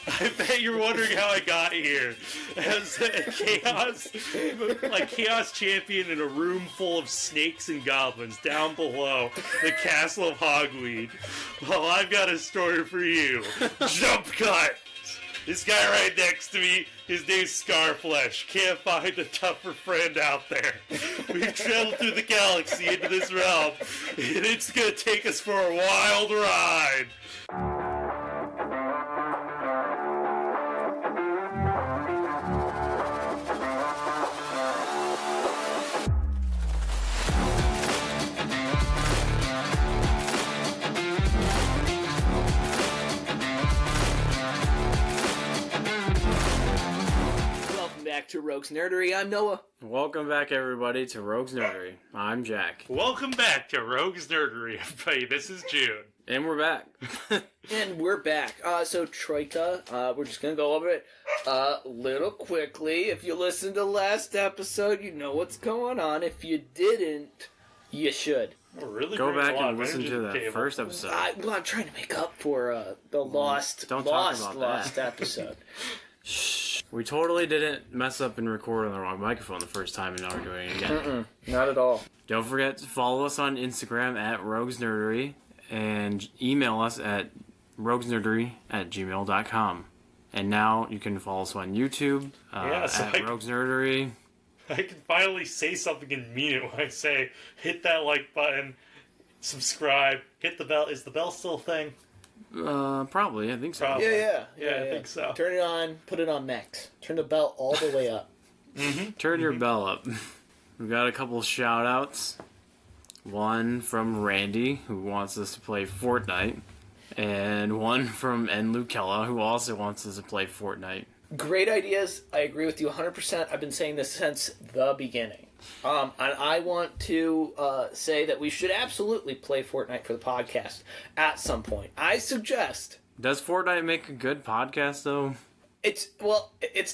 I bet you're wondering how I got here. As a chaos champion in a room full of snakes and goblins down below the castle of Hogweed. Well, I've got a story for you. Jump cut! This guy right next to me, his name's Scarflesh. Can't find a tougher friend out there. We've traveled through the galaxy into this realm, and it's gonna take us for a wild ride. To Rogues Nerdery. I'm Noah. Welcome back, everybody, to Rogues Nerdery. I'm Jack. Welcome back to Rogues Nerdery, everybody. This is June. And we're back. And we're back. So, Troika, we're just going to go over it a little quickly. If you listened to last episode, you know what's going on. If you didn't, you should. Really go back and listen to that first episode. I'm trying to make up for the lost episode. Shh. We totally didn't mess up and record on the wrong microphone the first time, and now we're doing it again. Not at all. Don't forget to follow us on Instagram at roguesnerdery and email us at roguesnerdery@gmail.com. And now you can follow us on YouTube at roguesnerdery. I can finally say something and mean it when I say hit that like button, subscribe, hit the bell. Is the bell still a thing? Probably. I think so. Probably. Yeah, I think so. Turn it on, put it on max. Turn the bell all the way up. Mm-hmm. Turn your bell up. We've got a couple shout outs. One from Randy, who wants us to play Fortnite. And one from N. Lucella, who also wants us to play Fortnite. Great ideas. I agree with you 100%. I've been saying this since the beginning. And I want to say that we should absolutely play Fortnite for the podcast at some point. I suggest. Does Fortnite make a good podcast, though? It's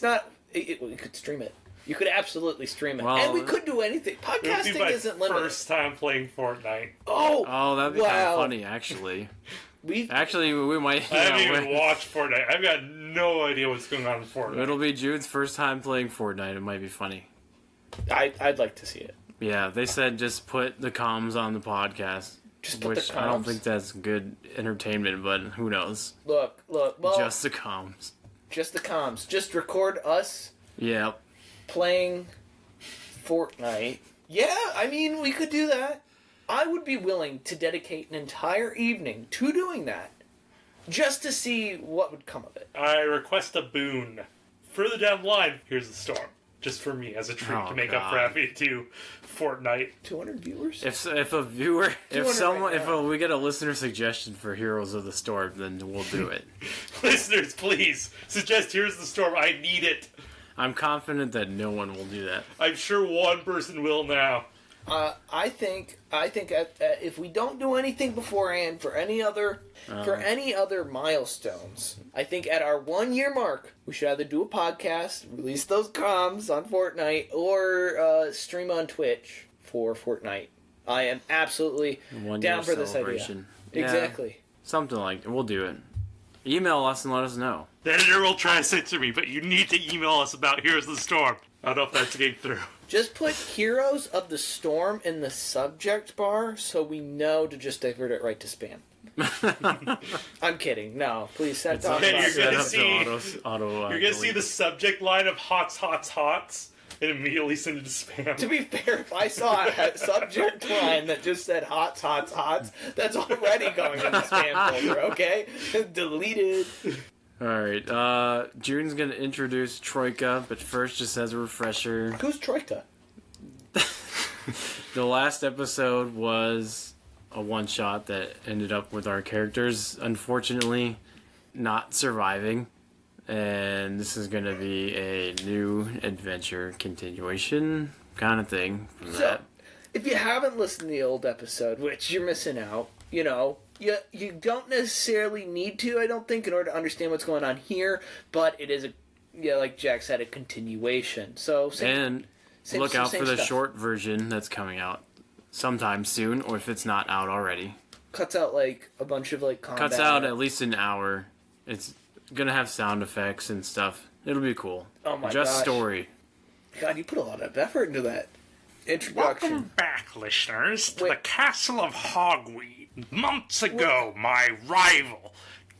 not. We could stream it. You could absolutely stream it. Well, and we could do anything. Podcasting isn't limited. First time playing Fortnite. Oh, that'd be kind of funny, actually. We might. I haven't even watched Fortnite. I've got no idea what's going on in Fortnite. It'll be Jude's first time playing Fortnite. It might be funny. I'd like to see it. Yeah, they said just put the comms on the podcast. Which I don't think that's good entertainment, but who knows? Look. Well, just the comms. Just the comms. Just record us. Yep. Playing Fortnite. Yeah, I mean, we could do that. I would be willing to dedicate an entire evening to doing that, just to see what would come of it. I request a boon. Further down the line, here's the storm. Just for me, as a treat to make up for having to do Fortnite. 200 viewers? If we get a listener suggestion for Heroes of the Storm, then we'll do it. Listeners, please suggest Heroes of the Storm. I need it. I'm confident that no one will do that. I'm sure one person will now. I think if we don't do anything beforehand for any other milestones, I think at our 1 year mark we should either do a podcast, release those comms on Fortnite, or stream on Twitch for Fortnite. I am absolutely down for this idea. Yeah, exactly. Something like that. We'll do it. Email us and let us know. The editor will try to censor me, but you need to email us about Heroes of the Storm. I don't know if that's getting through. Just put Heroes of the Storm in the subject bar so we know to just divert it right to spam. I'm kidding. No, please set up. You're going to see the subject line of hots and immediately send it to spam. To be fair, if I saw a subject line that just said hots, that's already going in the spam folder, okay? Deleted. Alright, June's gonna introduce Troika, but first, just as a refresher... Who's Troika? The last episode was a one-shot that ended up with our characters, unfortunately, not surviving. And this is gonna be a new adventure continuation kind of thing from that. If you haven't listened to the old episode, which you're missing out, you don't necessarily need to, I don't think, in order to understand what's going on here, but it is like Jack said, a continuation. So look out for the short version that's coming out sometime soon, or if it's not out already. Cuts out like a bunch of like combat. Cuts out at least an hour. It's gonna have sound effects and stuff. It'll be cool. Oh my Just gosh. story. God, you put a lot of effort into that introduction. Welcome back, listeners, to the Castle of Hogweed. Months ago, my rival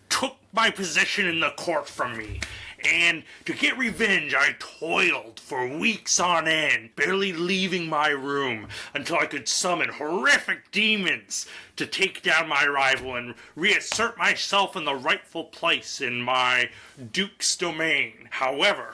took my position in the court from me. And to get revenge, I toiled for weeks on end, barely leaving my room until I could summon horrific demons to take down my rival and reassert myself in the rightful place in my duke's domain. However,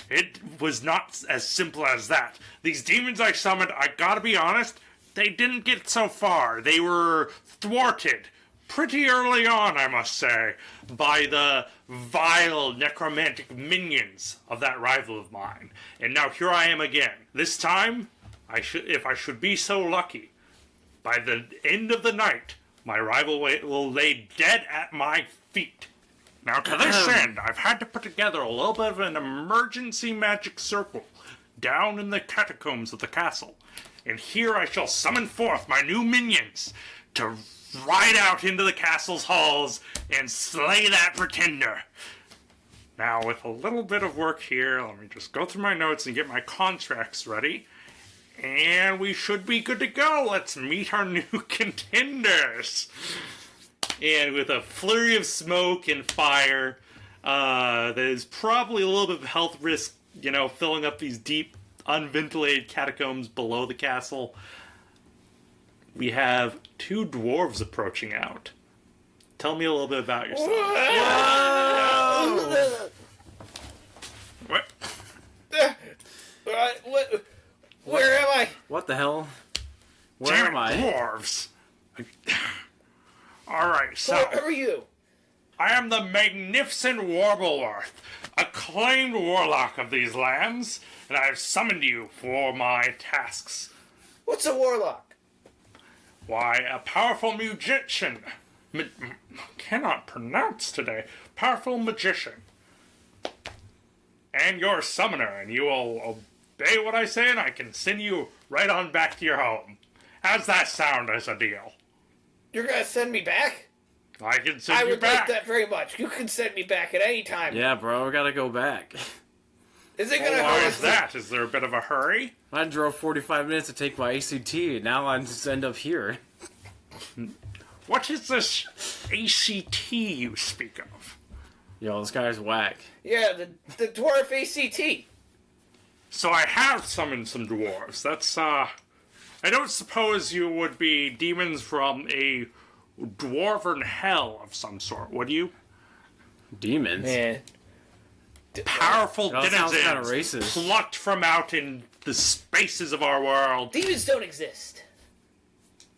it was not as simple as that. These demons I summoned, I gotta be honest, they didn't get so far. They were thwarted pretty early on, I must say, by the vile necromantic minions of that rival of mine. And now here I am again. This time, if I should be so lucky, by the end of the night, my rival will lay dead at my feet. Now to this end, I've had to put together a little bit of an emergency magic circle down in the catacombs of the castle. And here I shall summon forth my new minions to ride out into the castle's halls and slay that pretender. Now, with a little bit of work here, let me just go through my notes and get my contracts ready. And we should be good to go. Let's meet our new contenders. And with a flurry of smoke and fire, there's probably a little bit of health risk, filling up these deep, unventilated catacombs below the castle. We have 2 dwarves approaching out. Tell me a little bit about yourself. What? Where am I? What the hell? Where Damn am I? Dwarves. Alright, so Where are you? I am the magnificent Warbleworth, acclaimed warlock of these lands, and I have summoned you for my tasks. What's a warlock? Why, a powerful magician. Cannot pronounce today. Powerful magician. And your summoner, and you will obey what I say, and I can send you right on back to your home. How's that sound as a deal? You're gonna send me back? I can send I you would back. like that very much. You can send me back at any time. Yeah, bro, we gotta go back. Is it gonna Why hurt? is that? Is there a bit of a hurry? I drove 45 minutes to take my ACT, and now I just end up here. What is this ACT you speak of? Yo, this guy's whack. Yeah, the dwarf ACT. So I have summoned some dwarves. That's, I don't suppose you would be demons from a dwarven hell of some sort, would you? Demons? Man. Powerful That sounds denizens kinda racist. plucked from out in the spaces of our world. Demons don't exist.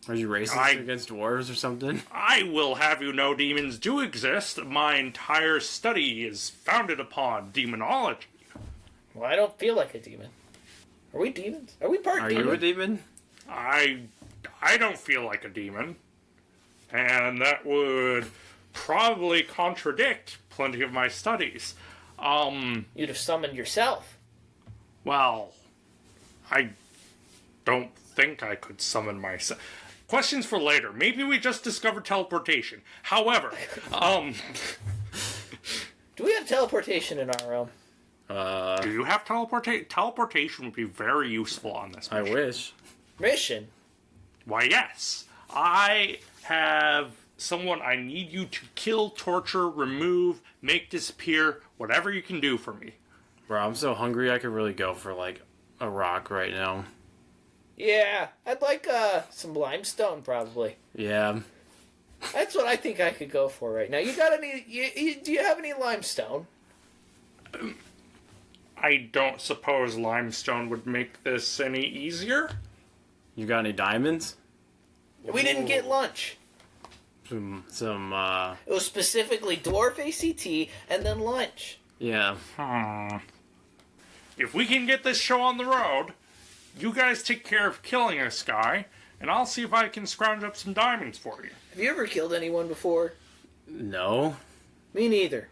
Are you racist against dwarves or something? I will have you know demons do exist. My entire study is founded upon demonology. Well, I don't feel like a demon. Are we demons? Are we part Are demon? you a demon? I don't feel like a demon. And that would probably contradict plenty of my studies. You'd have summoned yourself. Well, I don't think I could summon myself. Questions for later. Maybe we just discovered teleportation. However, Do we have teleportation in our realm? do you have teleportation? Teleportation would be very useful on this I mission. wish. Mission? Why, yes. I have someone I need you to kill, torture, remove, make disappear, whatever you can do for me. Bro, I'm so hungry I could really go for, like, a rock right now. Yeah, I'd like some limestone probably. Yeah. That's what I think I could go for right now. You got any? Do you have any limestone? I don't suppose limestone would make this any easier. You got any diamonds? We didn't get lunch. Some It was specifically dwarf ACT and then lunch. yeah. If we can get this show on the road, you guys take care of killing this guy, and I'll see if I can scrounge up some diamonds for you. Have you ever killed anyone before? No. Me neither.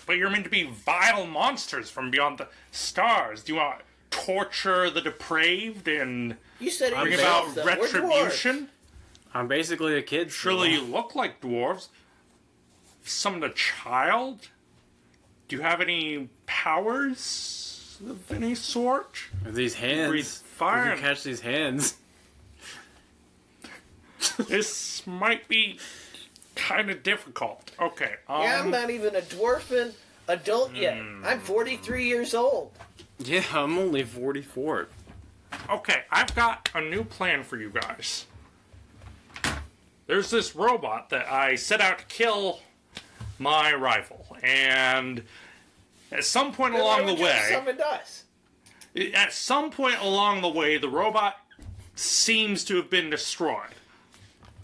But you're meant to be vile monsters from beyond the stars. Do you want to torture the depraved and You said it bring yourself, about though. We're retribution? I'm basically a kid. Surely you look like dwarves. Summoned a child? Do you have any powers of any sort? Are these hands? Breathe fire. You can catch these hands. This might be kind of difficult. Okay. Yeah, I'm not even a dwarfen adult yet. I'm 43 years old. Yeah, I'm only 44. Okay, I've got a new plan for you guys. There's this robot that I set out to kill my rival, and at some point Then along why the would you have way, summoned us? at some point along the way, the robot seems to have been destroyed.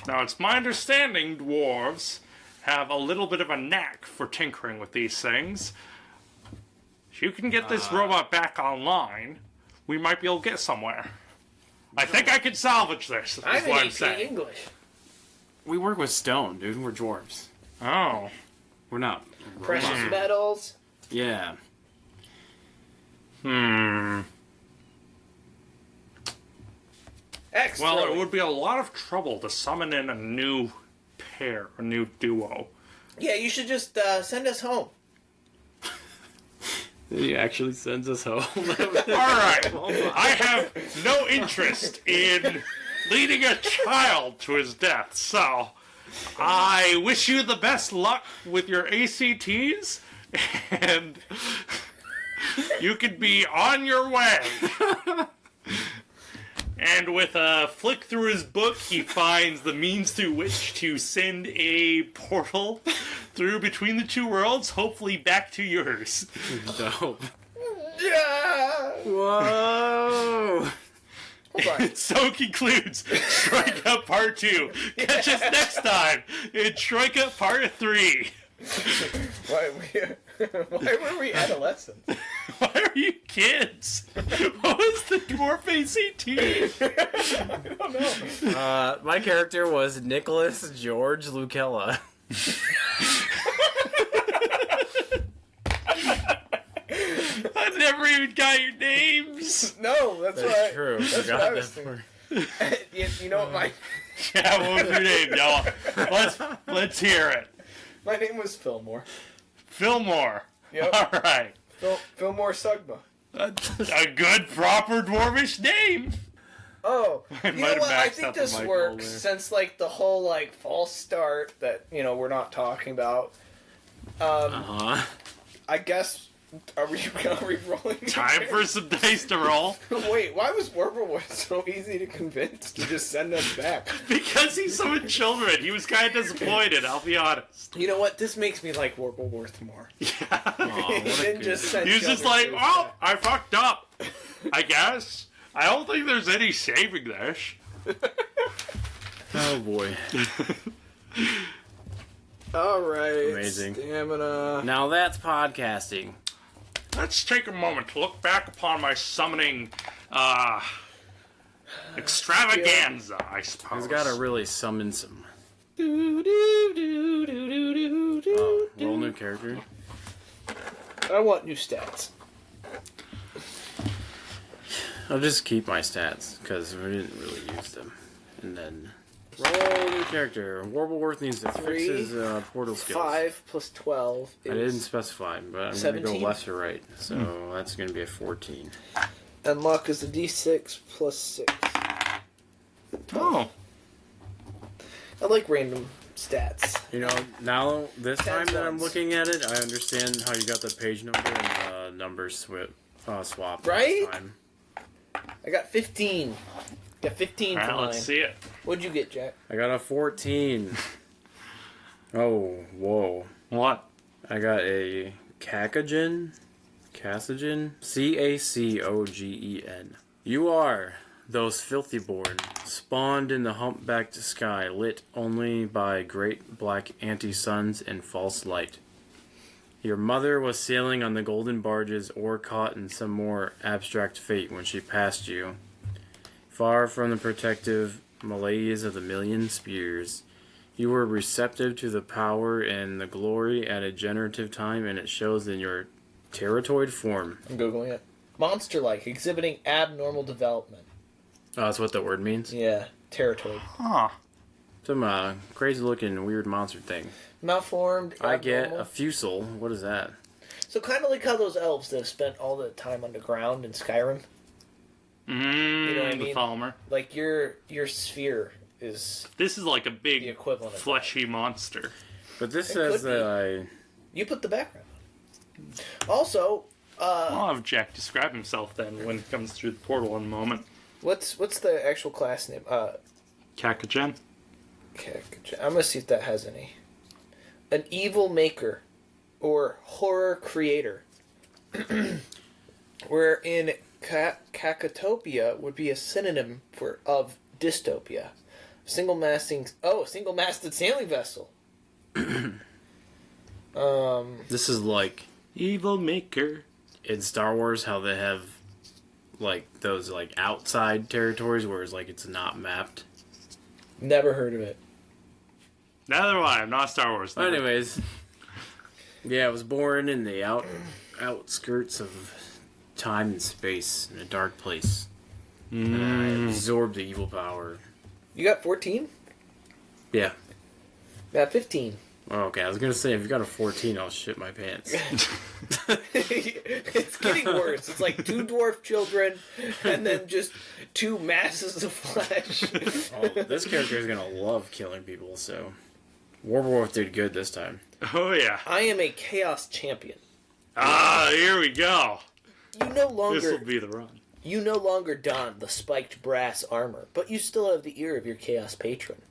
Now, it's my understanding dwarves have a little bit of a knack for tinkering with these things. If you can get this robot back online, we might be able to get somewhere. I think I can salvage this, is I'm what in I'm AP saying. English. We work with stone, dude. We're dwarves. Oh. We're not. Precious metals. Yeah. Excellent. Well, it would be a lot of trouble to summon in a new pair, a new duo. Yeah, you should just send us home. He actually sends us home. Alright, I have no interest in leading a child to his death, so I wish you the best luck with your ACTs, and you can be on your way. And with a flick through his book, he finds the means through which to send a portal through between the two worlds, hopefully back to yours. Dope. Yeah. Whoa! Hold on. So concludes Troika Part 2. Catch us next time in Troika Part 3. Why were we adolescents? Why are you kids? What was the dwarf ACT? I don't know. My character was Nicholas George Lucella. I never even got your names. No, that's That's right. true. That's Forgot what I was that thinking. part. You know what my Yeah, what was your name, y'all? Let's hear it. my name was Fillmore. Fillmore. Yep. All right. Fillmore Sugma. A good, proper dwarvish name. Oh, I you might know have what? I maxed think out the this mic works roll there. since like the whole like false start that we're not talking about. Uh-huh. I guess are we rolling? Time for some dice to roll. Wait, why was Warbleworth so easy to convince to just send us back? Because he summoned children. He was kind of disappointed, I'll be honest. You know what? This makes me like Warbleworth more. Aw, He what a didn't good- just send He was just children like, to us well, back. I fucked up. I guess. I don't think there's any saving this. Oh boy. All right. Amazing. Stamina. Now that's podcasting. Let's take a moment to look back upon my summoning extravaganza, I suppose. He's gotta really summon some. Do, do, do, do, do, do, do, Oh, do. roll new character. I want new stats. I'll just keep my stats, because we didn't really use them. And then, roll new character. Warbleworth needs to fix 3, his portal skills. 5 plus 12 I didn't is... specify, but I'm going to 17? go left to right. So that's going to be a 14. And luck is a d6 plus 6. Oh. I like random stats. You know, now, this time that I'm ones. looking at it, I understand how you got the page number and the numbers swapped Right? last time. I got 15. Got 15 for Alright, mine. let's see it. What'd you get, Jack? I got a 14. Oh, whoa. What? I got a Cacogen. Cacogen. You are those filthy born, spawned in the humpbacked sky, lit only by great black anti-suns and false light. Your mother was sailing on the golden barges or caught in some more abstract fate when she passed you. Far from the protective malaise of the million spears, you were receptive to the power and the glory at a generative time, and it shows in your teratoid form. I'm Googling it. Monster-like, exhibiting abnormal development. Oh, that's what the word means? Yeah, teratoid. Huh. Some crazy looking weird monster thing. Malformed, I get abnormal. a fusel. What is that? So kind of like how those elves that have spent all the time underground in Skyrim. You know what I the mean? Falmer. Like your sphere is This is like a big, the equivalent of fleshy monster. But this It says could that you put the background on. Also, I'll have Jack describe himself then when he comes through the portal in a moment. what's the actual class name? Kakajen. Okay, I'm gonna see if that has any. An evil maker, or horror creator. Where in Cacotopia would be a synonym of dystopia. Single-masted sailing vessel. this is like Evil Maker. in Star Wars how they have like those like outside territories where it's like it's not mapped. Never heard of it. Neither do I. I'm not Star Wars. But anyways, yeah, I was born in the outskirts of time and space in a dark place. And I absorbed the evil power. You got 14? Yeah. Got 15. Oh, okay, I was gonna say if you got a 14, I'll shit my pants. It's getting worse. It's like 2 dwarf children, and then just 2 masses of flesh. Oh, this character is gonna love killing people. So, Warbleworth did good this time. Oh, yeah. I am a chaos champion. Here we go. You no This will longer be the run. You no longer don the spiked brass armor, but you still have the ear of your Chaos Patron.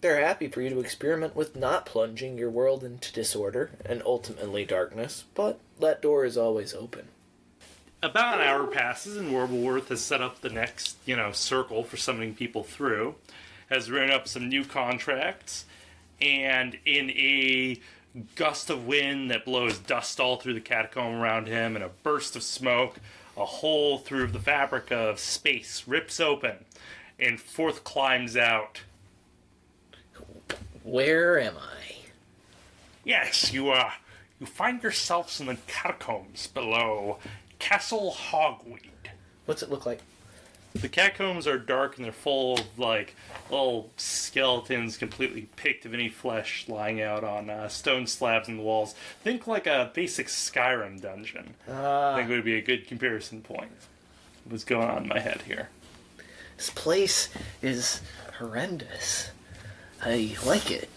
They're happy for you to experiment with not plunging your world into disorder and ultimately darkness, but that door is always open. About an hour passes, and Warbleworth has set up the next, circle for summoning people through, has written up some new contracts, and in a gust of wind that blows dust all through the catacomb around him, and a burst of smoke, a hole through the fabric of space rips open, and forth climbs out. Where am I? Yes, you find yourselves in the catacombs below Castle Hogweed. What's it look like? The catacombs are dark and they're full of, little skeletons completely picked of any flesh lying out on stone slabs in the walls. Think like a basic Skyrim dungeon. I think would be a good comparison point. What's going on in my head here? This place is horrendous. I like it.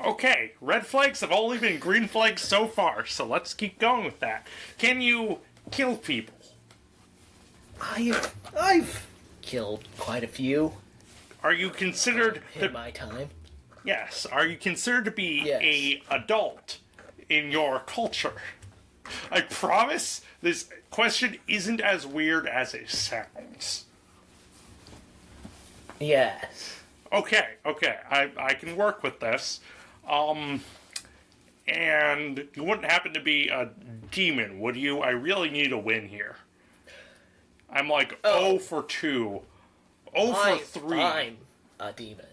Okay, red flags have only been green flags so far, so let's keep going with that. Can you kill people? I've killed quite a few Are you considered in my time. Yes. Are you considered to be Yes. a adult in your culture? I promise this question isn't as weird as it sounds. Yes. Okay. I can work with this. And you wouldn't happen to be a demon, would you? I really need a win here. I'm like 0 for 2. 0 for 3. I'm a demon.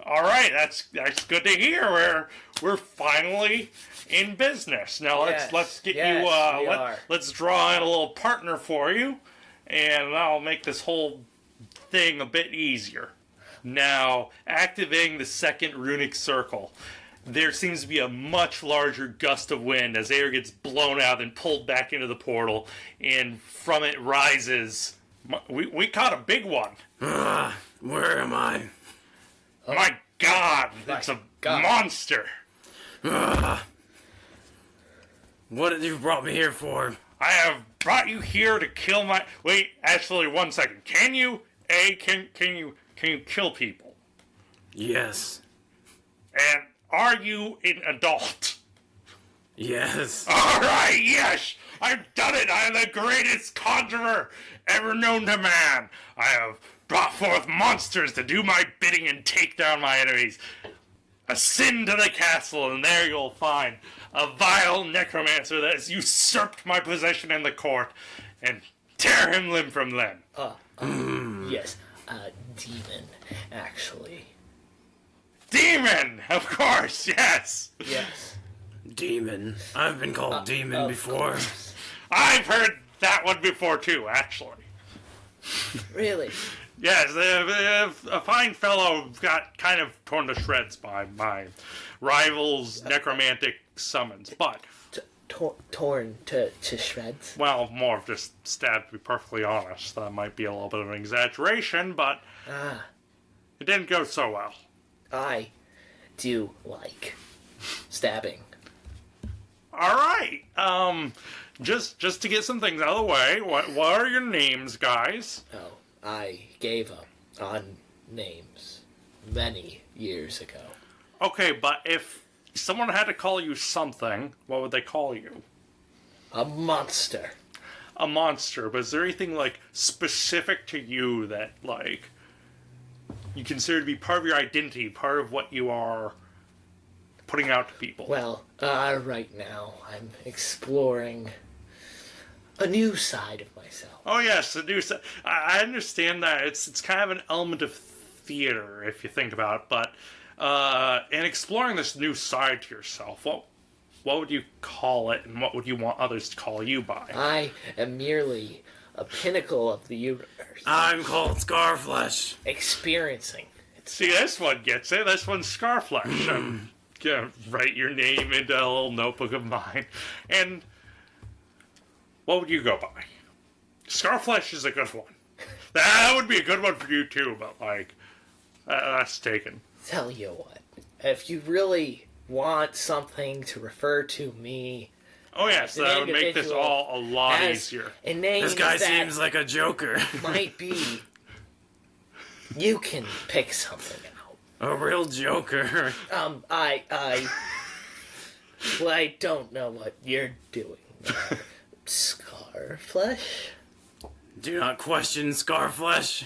All right, that's good to hear. We're finally in business. Now let's get Yes, you. we are. Let's draw in a little partner for you, and that'll make this whole thing a bit easier. Now, activating the second runic circle. There seems to be a much larger gust of wind as air gets blown out and pulled back into the portal, and from it rises. We caught a big one. Where am I? My God, it's a monster. What have you brought me here for? I have brought you here to kill my. Wait, actually, 1 second. Can you kill people? Yes. And are you an adult? Yes. All right, yes, I've done it. I am the greatest conjurer ever known to man. I have brought forth monsters to do my bidding and take down my enemies. Ascend to the castle, and there you'll find a vile necromancer that has usurped my position in the court, and tear him limb from limb. Yes, a demon, actually. Demon, of course, yes. Yes. Demon. I've been called demon before. I've heard that one before too, actually. Really? Yes, a fine fellow got kind of torn to shreds by my rival's necromantic summons, but... Torn to shreds? Well, more of just stabbed, to be perfectly honest. That might be a little bit of an exaggeration, but... It didn't go so well. I do like stabbing. Alright, just to get some things out of the way, what are your names, guys? Oh, I gave up on names many years ago. Okay, but if someone had to call you something, what would they call you? A monster. A monster, but is there anything, like, specific to you that, like, you consider to be part of your identity, part of what you are putting out to people? Well, right now I'm exploring a new side of myself. Oh yes, the new side. I understand that it's kind of an element of theater if you think about it, but in exploring this new side to yourself, what would you call it, and what would you want others to call you by? I am merely a pinnacle of the universe. I'm called Scarflesh. Experiencing. See, this one gets it. This one's Scarflesh. I'm gonna write your name into a little notebook of mine. And what would you go by? Scarflesh is a good one. That would be a good one for you too, but like, that's taken. Tell you what, if you really want something to refer to me... Oh yes, that would make this all a lot easier. A name This guy that seems like a joker. might be... You can pick something out. A real joker. I don't know what you're doing. Scarflesh? Do not question Scarflesh.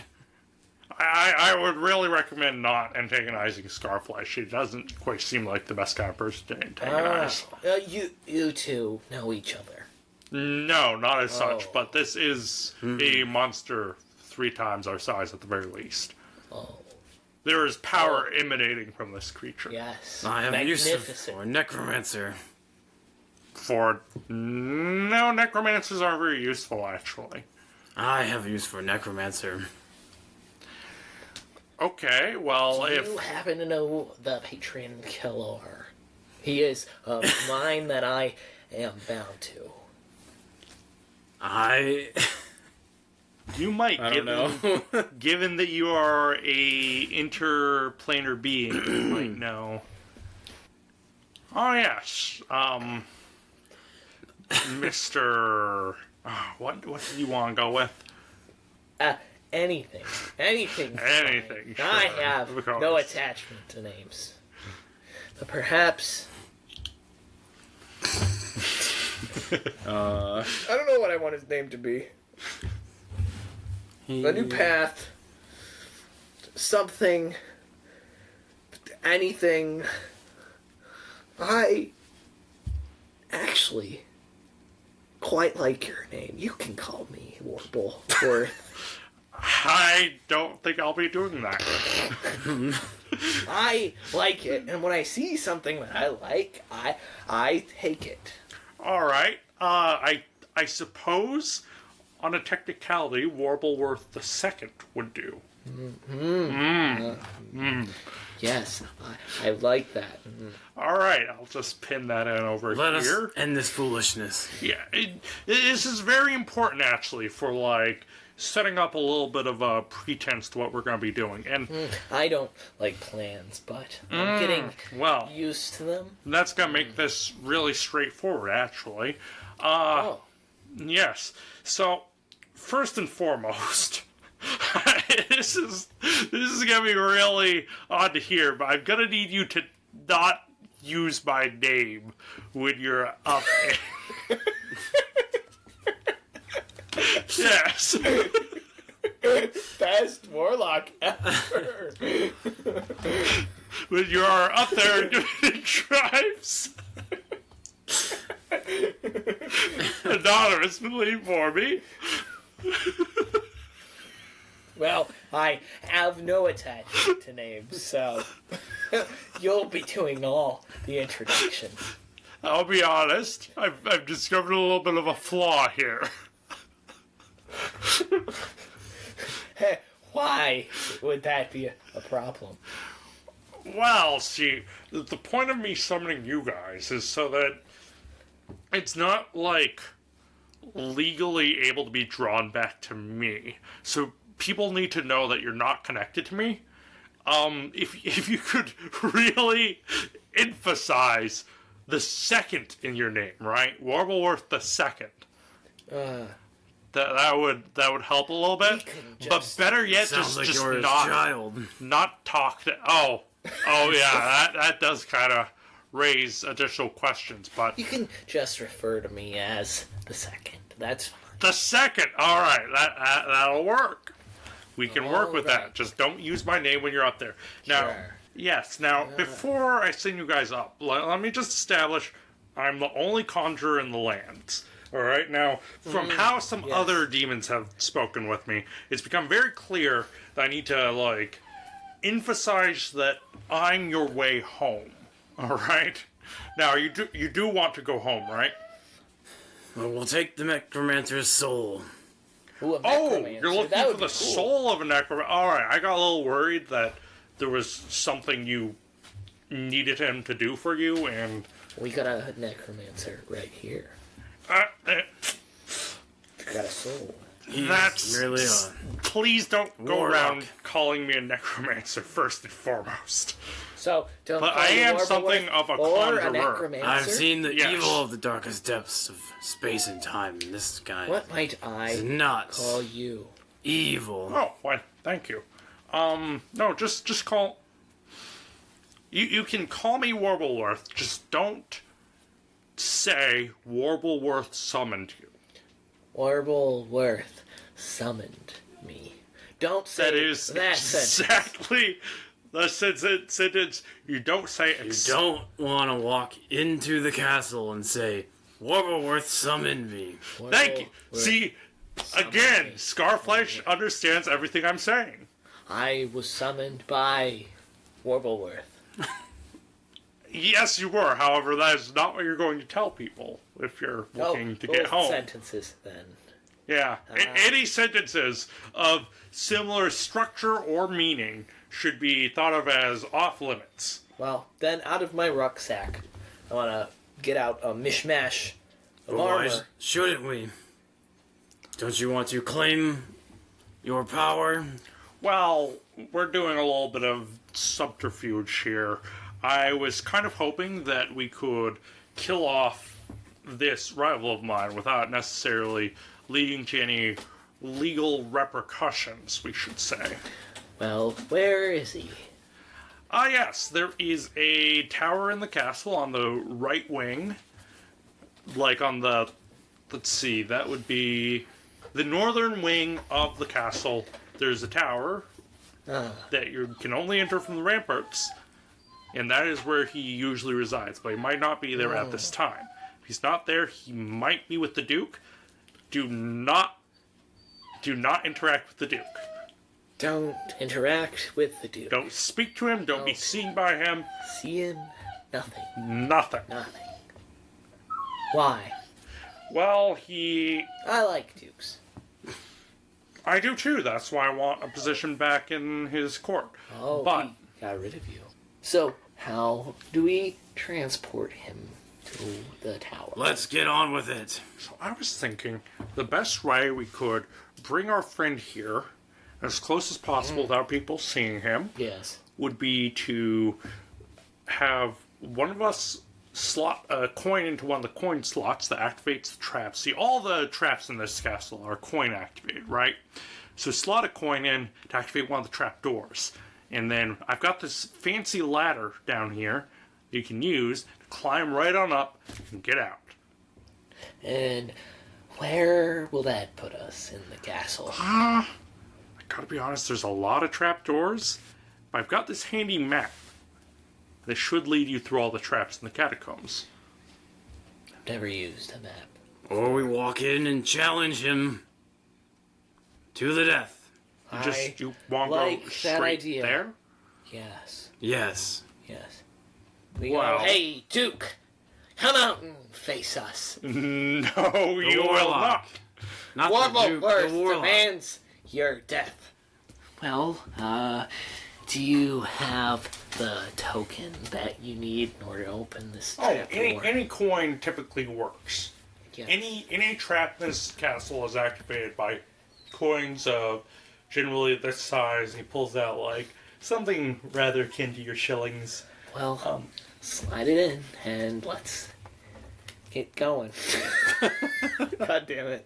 I would really recommend not antagonizing Scarflesh. He doesn't quite seem like the best kind of person to antagonize. You two know each other. No, not as such, but this is a monster 3 times our size at the very least. Oh. There is power emanating from this creature. Yes. I have use Magnificent. for necromancer. No, necromancers aren't very useful, actually. I have use for necromancer. Okay, well, Do you happen to know the patron killer? He is of mine that I am bound to. You might, I don't know. given that you are a interplanar being, you might know. Oh yes, Mr. What do you want to go with? Anything. Anything. Anything. Sure. I have Of course. no attachment to names. But perhaps... I don't know what I want his name to be. A new path. Something. Anything. I actually quite like your name. You can call me Warbleworth. I don't think I'll be doing that. I like it, and when I see something that I like, I take it. All right. I suppose, on a technicality, Warbleworth II would do. Yes, I like that. All right, I'll just pin that in over Let us here. end this foolishness. Yeah, this is very important, actually, for, like, setting up a little bit of a pretense to what we're going to be doing. And I don't like plans, but I'm getting used to them. that's going to make this really straightforward, actually. Yes. So, first and foremost, this is going to be really odd to hear, but I'm going to need you to not use my name when you're up. Yes. Best warlock ever. When you are up there doing tribes. Anonymously for me. Well, I have no attachment to names, so you'll be doing all the introduction. I'll be honest, I've discovered a little bit of a flaw here. Hey, Why would that be a problem? Well, see, the point of me summoning you guys is so that it's not, like, legally able to be drawn back to me. So people need to know that you're not connected to me. If you could really emphasize the second in your name, right? Warbleworth the second. That would help a little bit. But better yet, Sounds like just you're his not child. not talk to. Oh yeah, that does kind of raise additional questions. But You can just refer to me as the second. That's fine. the second, all right, that'll work. We can work with Alright. that. Just don't use my name when you're up there. Now, Sure. yes. Now, before I send you guys up, let me just establish I'm the only conjurer in the lands. All right. Now, from how some yes. other demons have spoken with me, it's become very clear that I need to like emphasize that I'm your way home. All right. Now, you do want to go home, right? Well, we'll take the necromancer's soul. Ooh, a Oh, necromancer. you're looking That for would the be cool. soul of a necromancer. All right, I got a little worried that there was something you needed him to do for you, and We got a necromancer right here. uh, Got a soul. that's really please don't go warlock. around calling me a necromancer first and foremost. So don't. But call I you am Warbleworth something of a or conjurer. a necromancer. I've seen the Yes. evil of the darkest depths of space and time, and this guy What might is I not call you? evil. Oh, why? Thank you. No, just call. You can call me Warbleworth. Just don't say Warbleworth summoned you. Warbleworth summoned me. Don't say That is that sentence. exactly the sentence you don't say. You don't want to walk into the castle and say, Warbleworth summoned me. Thank you. Warbleworth See, summoned again, me. Scarflesh understands everything I'm saying. I was summoned by Warbleworth. Yes, you were. However, that is not what you're going to tell people if you're looking to get both home. sentences then. Yeah. Any sentences of similar structure or meaning should be thought of as off limits. Well, then out of my rucksack, I want to get out a mishmash of But why armor. shouldn't we? Don't you want to claim your power? Well, we're doing a little bit of subterfuge here. I was kind of hoping that we could kill off this rival of mine without necessarily leading to any legal repercussions, we should say. Well, where is he? Ah, yes, there is a tower in the castle on the right wing. Like on the, let's see, that would be the northern wing of the castle. There's a tower that you can only enter from the ramparts, and that is where he usually resides, but he might not be there at this time. If he's not there, he might be with the Duke. Do not interact with the Duke. Don't interact with the dude. Don't speak to him. Don't be Okay. seen by him. See him? Nothing. Nothing. Nothing. Why? Well, I like dukes. I do too. That's why I want a position back in his court. Oh, But he got rid of you. So, how do we transport him to the tower? Let's get on with it. so I was thinking the best way we could bring our friend here as close as possible without people seeing him Yes. would be to have one of us slot a coin into one of the coin slots that activates the traps. See, all the traps in this castle are coin activated, right? So slot a coin in to activate one of the trap doors. And then I've got this fancy ladder down here you can use to climb right on up and get out. And where will that put us in the castle? I gotta be honest, there's a lot of trap doors, but I've got this handy map. That should lead you through all the traps in the catacombs. I've never used a map. Or we walk in and challenge him to the death. You want to like go that straight idea. there? Yes. Yes. Yes. We Well- go, hey, Duke, come out and face us. No, you will warlock. not. Not the Duke, the Warbleworth warlock. demands your death. Well, do you have the token that you need in order to open this trap door? Any coin typically works. Yes. Any trap in this castle is activated by coins of generally this size. And he pulls out like something rather akin to your shillings. Well, slide it in and let's get going. God damn it.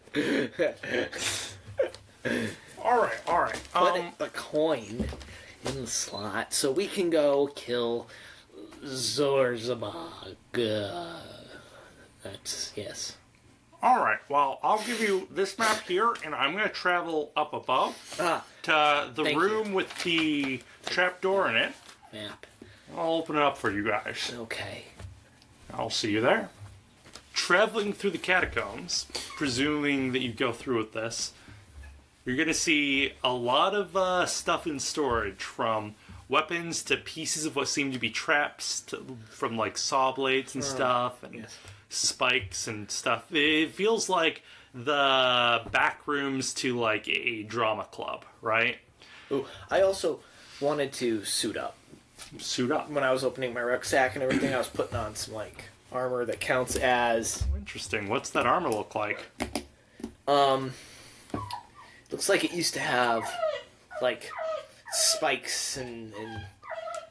All right. Put the coin in the slot so we can go kill Zorzabog. That's, yes. All right. Well, I'll give you this map here, and I'm going to travel up above to the room with the trapdoor in it. Map. I'll open it up for you guys. Okay. I'll see you there. Traveling through the catacombs, presuming that you go through with this, you're going to see a lot of stuff in storage, from weapons to pieces of what seem to be traps, from like saw blades and stuff, and spikes and stuff. It feels like the back rooms to like a drama club, right? Ooh, I also wanted to suit up. Suit up. When I was opening my rucksack and everything, I was putting on some like armor that counts as... Interesting. What's that armor look like? Looks like it used to have like spikes and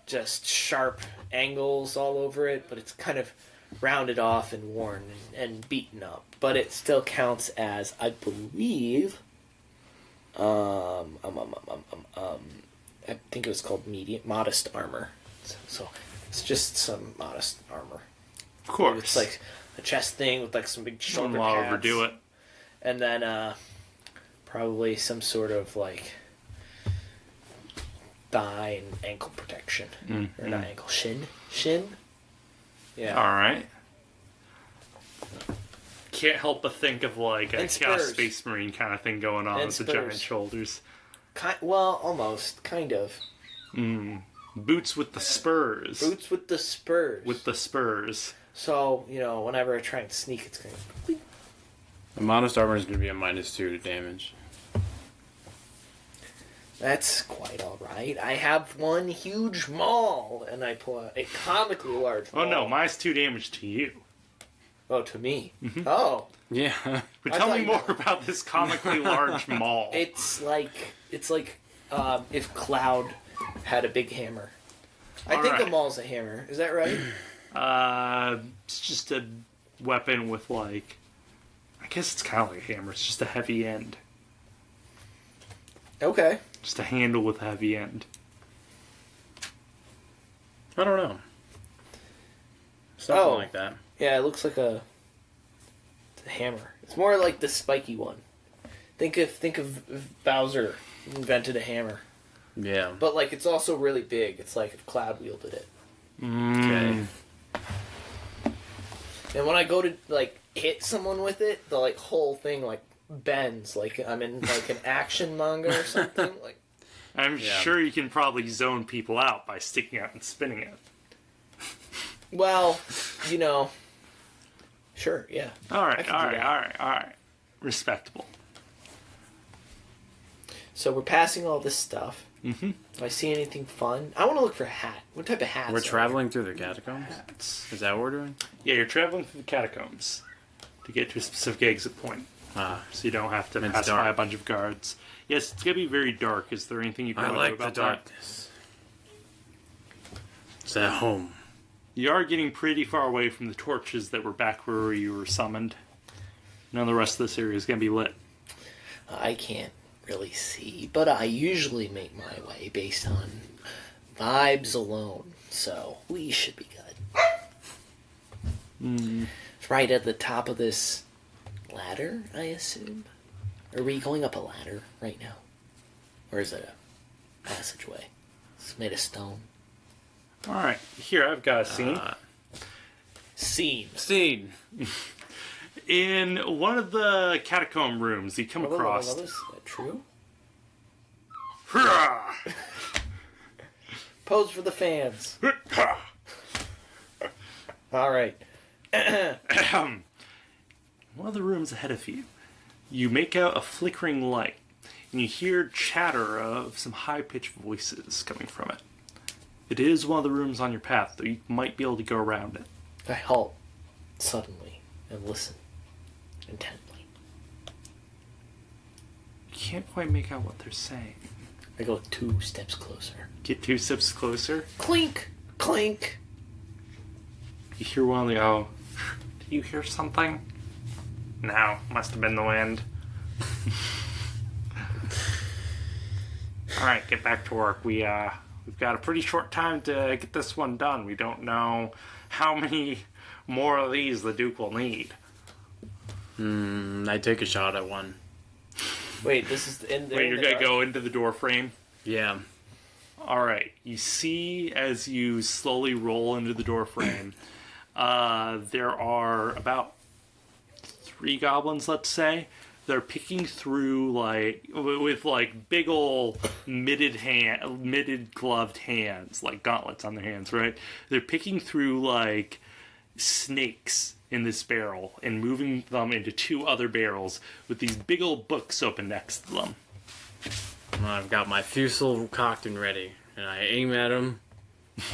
just sharp angles all over it, but it's kind of rounded off and worn and beaten up. But it still counts as, I believe, I think it was called modest armor. So it's just some modest armor. Of course. It's like a chest thing with like some big shoulder Don't pads. overdo it. And then probably some sort of like thigh and ankle protection. Or not ankle, shin. Yeah. Alright. Can't help but think of like a Chaos Space Marine kind of thing going on with the giant shoulders. Well, almost. Kind of. Boots with the spurs. Boots with the spurs. With the spurs. So, whenever I try and sneak, it's going to... The modest armor is going to be a -2 to damage. That's quite alright. I have one huge maul, and I pull a comically large maul. Oh no, -2 damage to you. Oh, to me? Oh. Yeah. But tell me more about this comically large maul. It's like if Cloud had a big hammer. I think a maul's a hammer. Is that right? It's just a weapon with like... I guess it's kind of like a hammer. It's just a heavy end. Okay. Just a handle with a heavy end. I don't know. Something like that. Yeah, it looks like a hammer. It's more like the spiky one. Think of Bowser invented a hammer. Yeah. But like it's also really big. It's like if Cloud wielded it. Okay. And when I go to like hit someone with it, the like whole thing like bends like I'm in like an action manga or something. Like I'm sure you can probably zone people out by sticking out and spinning it. Well, sure, yeah. All right. Respectable. So we're passing all this stuff. Mm-hmm. Do I see anything fun? I want to look for a hat. What type of hats? We're traveling through the catacombs? Is that what we're doing? Yeah, you're traveling through the catacombs to get to a specific exit point. So you don't have to pass by a bunch of guards. Yes, it's going to be very dark. Is there anything you can do about the darkness. It's at home. You are getting pretty far away from the torches that were back where you were summoned. None of the rest of this area is going to be lit. I can't really see, but I usually make my way based on vibes alone, so we should be good. It's right at the top of this ladder, I assume. Are we going up a ladder right now? Or is it a passageway? It's made of stone. Alright, here I've got a scene. Scene. In one of the catacomb rooms, you come across... Is that true? Hurrah! Pose for the fans. Alright. One of the rooms ahead of you, you make out a flickering light. and you hear chatter of some high-pitched voices coming from it. It is one of the rooms on your path, though you might be able to go around it. I halt suddenly and listen intently. You can't quite make out what they're saying. I go 2 steps closer. Get 2 steps closer. Clink! Clink! You hear one of the go, "Did you hear something?" No, must have been the wind. Alright, get back to work. We've got a pretty short time to get this one done. We don't know how many more of these the Duke will need. I take a shot at one. Wait, this is in there. Wait, you're gonna go into the door frame? Yeah. Alright, you see as you slowly roll into the door frame, there are about 3 goblins, let's say. They're picking through, with big ol' mitted gloved hands, like gauntlets on their hands, right? They're picking through, snakes in this barrel and moving them into 2 other barrels with these big old books open next to them. I've got my fusel cocked and ready, and I aim at him,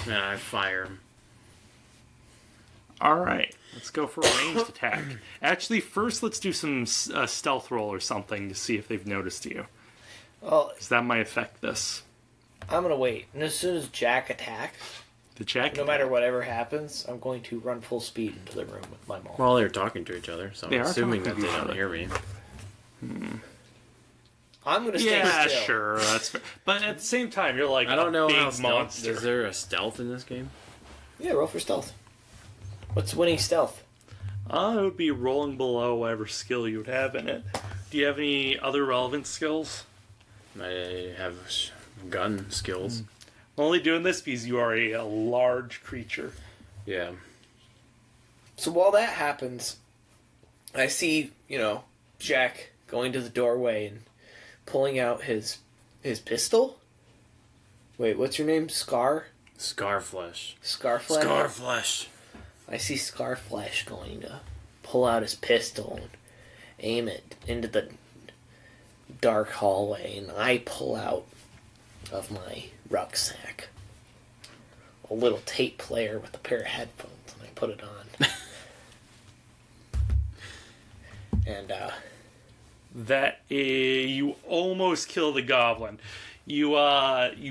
and I fire him. Alright, let's go for a ranged attack. Actually, first let's do some stealth roll or something to see if they've noticed you. Oh, Because that might affect this. I'm gonna wait. And as soon as Jack attacks, The check? no matter whatever happens, I'm going to run full speed into the room with my maul. Well, they're talking to each other, so They I'm are assuming talking that to they each don't other. hear me. I'm gonna stay Yeah, still. sure, that's fair. But at the same time, you're like I don't know a big how stealth... monster. Is there a stealth in this game? Yeah, roll for stealth. What's winning stealth? It would be rolling below whatever skill you would have in it. Do you have any other relevant skills? I have gun skills. I'm only doing this because you are a large creature. Yeah. So while that happens, I see, Jack going to the doorway and pulling out his pistol. Wait, what's your name? Scarflesh. Scarflesh? Scarflesh. I see Scarflesh going to pull out his pistol and aim it into the dark hallway, and I pull out of my rucksack a little tape player with a pair of headphones, and I put it on. And, That you almost kill the goblin. You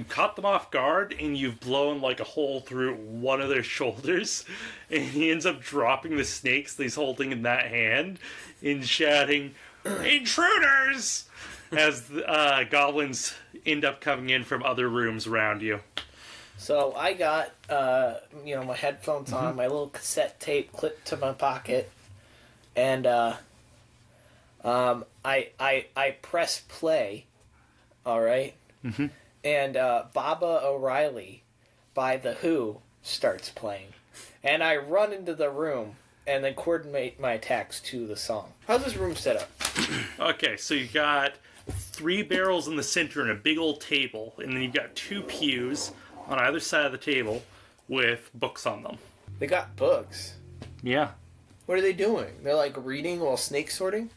caught them off guard, and you've blown a hole through one of their shoulders, and he ends up dropping the snakes that he's holding in that hand and shouting, "Intruders!" as the goblins end up coming in from other rooms around you. so I got, my headphones on, my little cassette tape clipped to my pocket, and, I press play, alright? Mm-hmm. And Baba O'Reilly by The Who starts playing. And I run into the room and then coordinate my attacks to the song. How's this room set up? Okay, so you got 3 barrels in the center and a big old table, and then you've got 2 pews on either side of the table with books on them. They got books. Yeah. What are they doing? They're reading while snake sorting?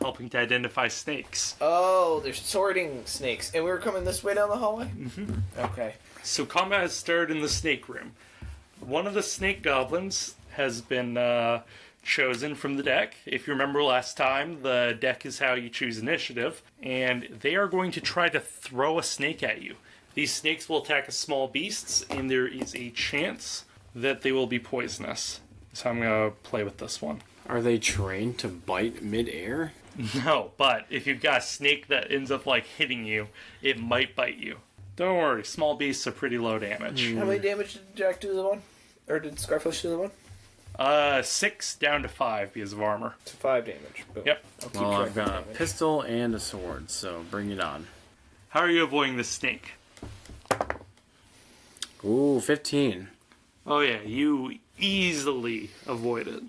Helping to identify snakes. Oh, they're sorting snakes. And we were coming this way down the hallway? Mm-hmm. Okay. So combat has started in the snake room. One of the snake goblins has been chosen from the deck. If you remember last time, the deck is how you choose initiative. And they are going to try to throw a snake at you. These snakes will attack small beasts, and there is a chance that they will be poisonous. So I'm going to play with this one. Are they trained to bite mid-air? No, but if you've got a snake that ends up hitting you, it might bite you. Don't worry, small beasts are pretty low damage. How many damage did Jack do to the one? Or did Scarflesh do to the one? 6 down to 5 because of armor. It's 5 damage. Boom. Yep. I'll keep Well, track I've of got a damage. pistol and a sword, so bring it on. How are you avoiding the snake? Ooh, 15. Oh yeah, you easily avoid it.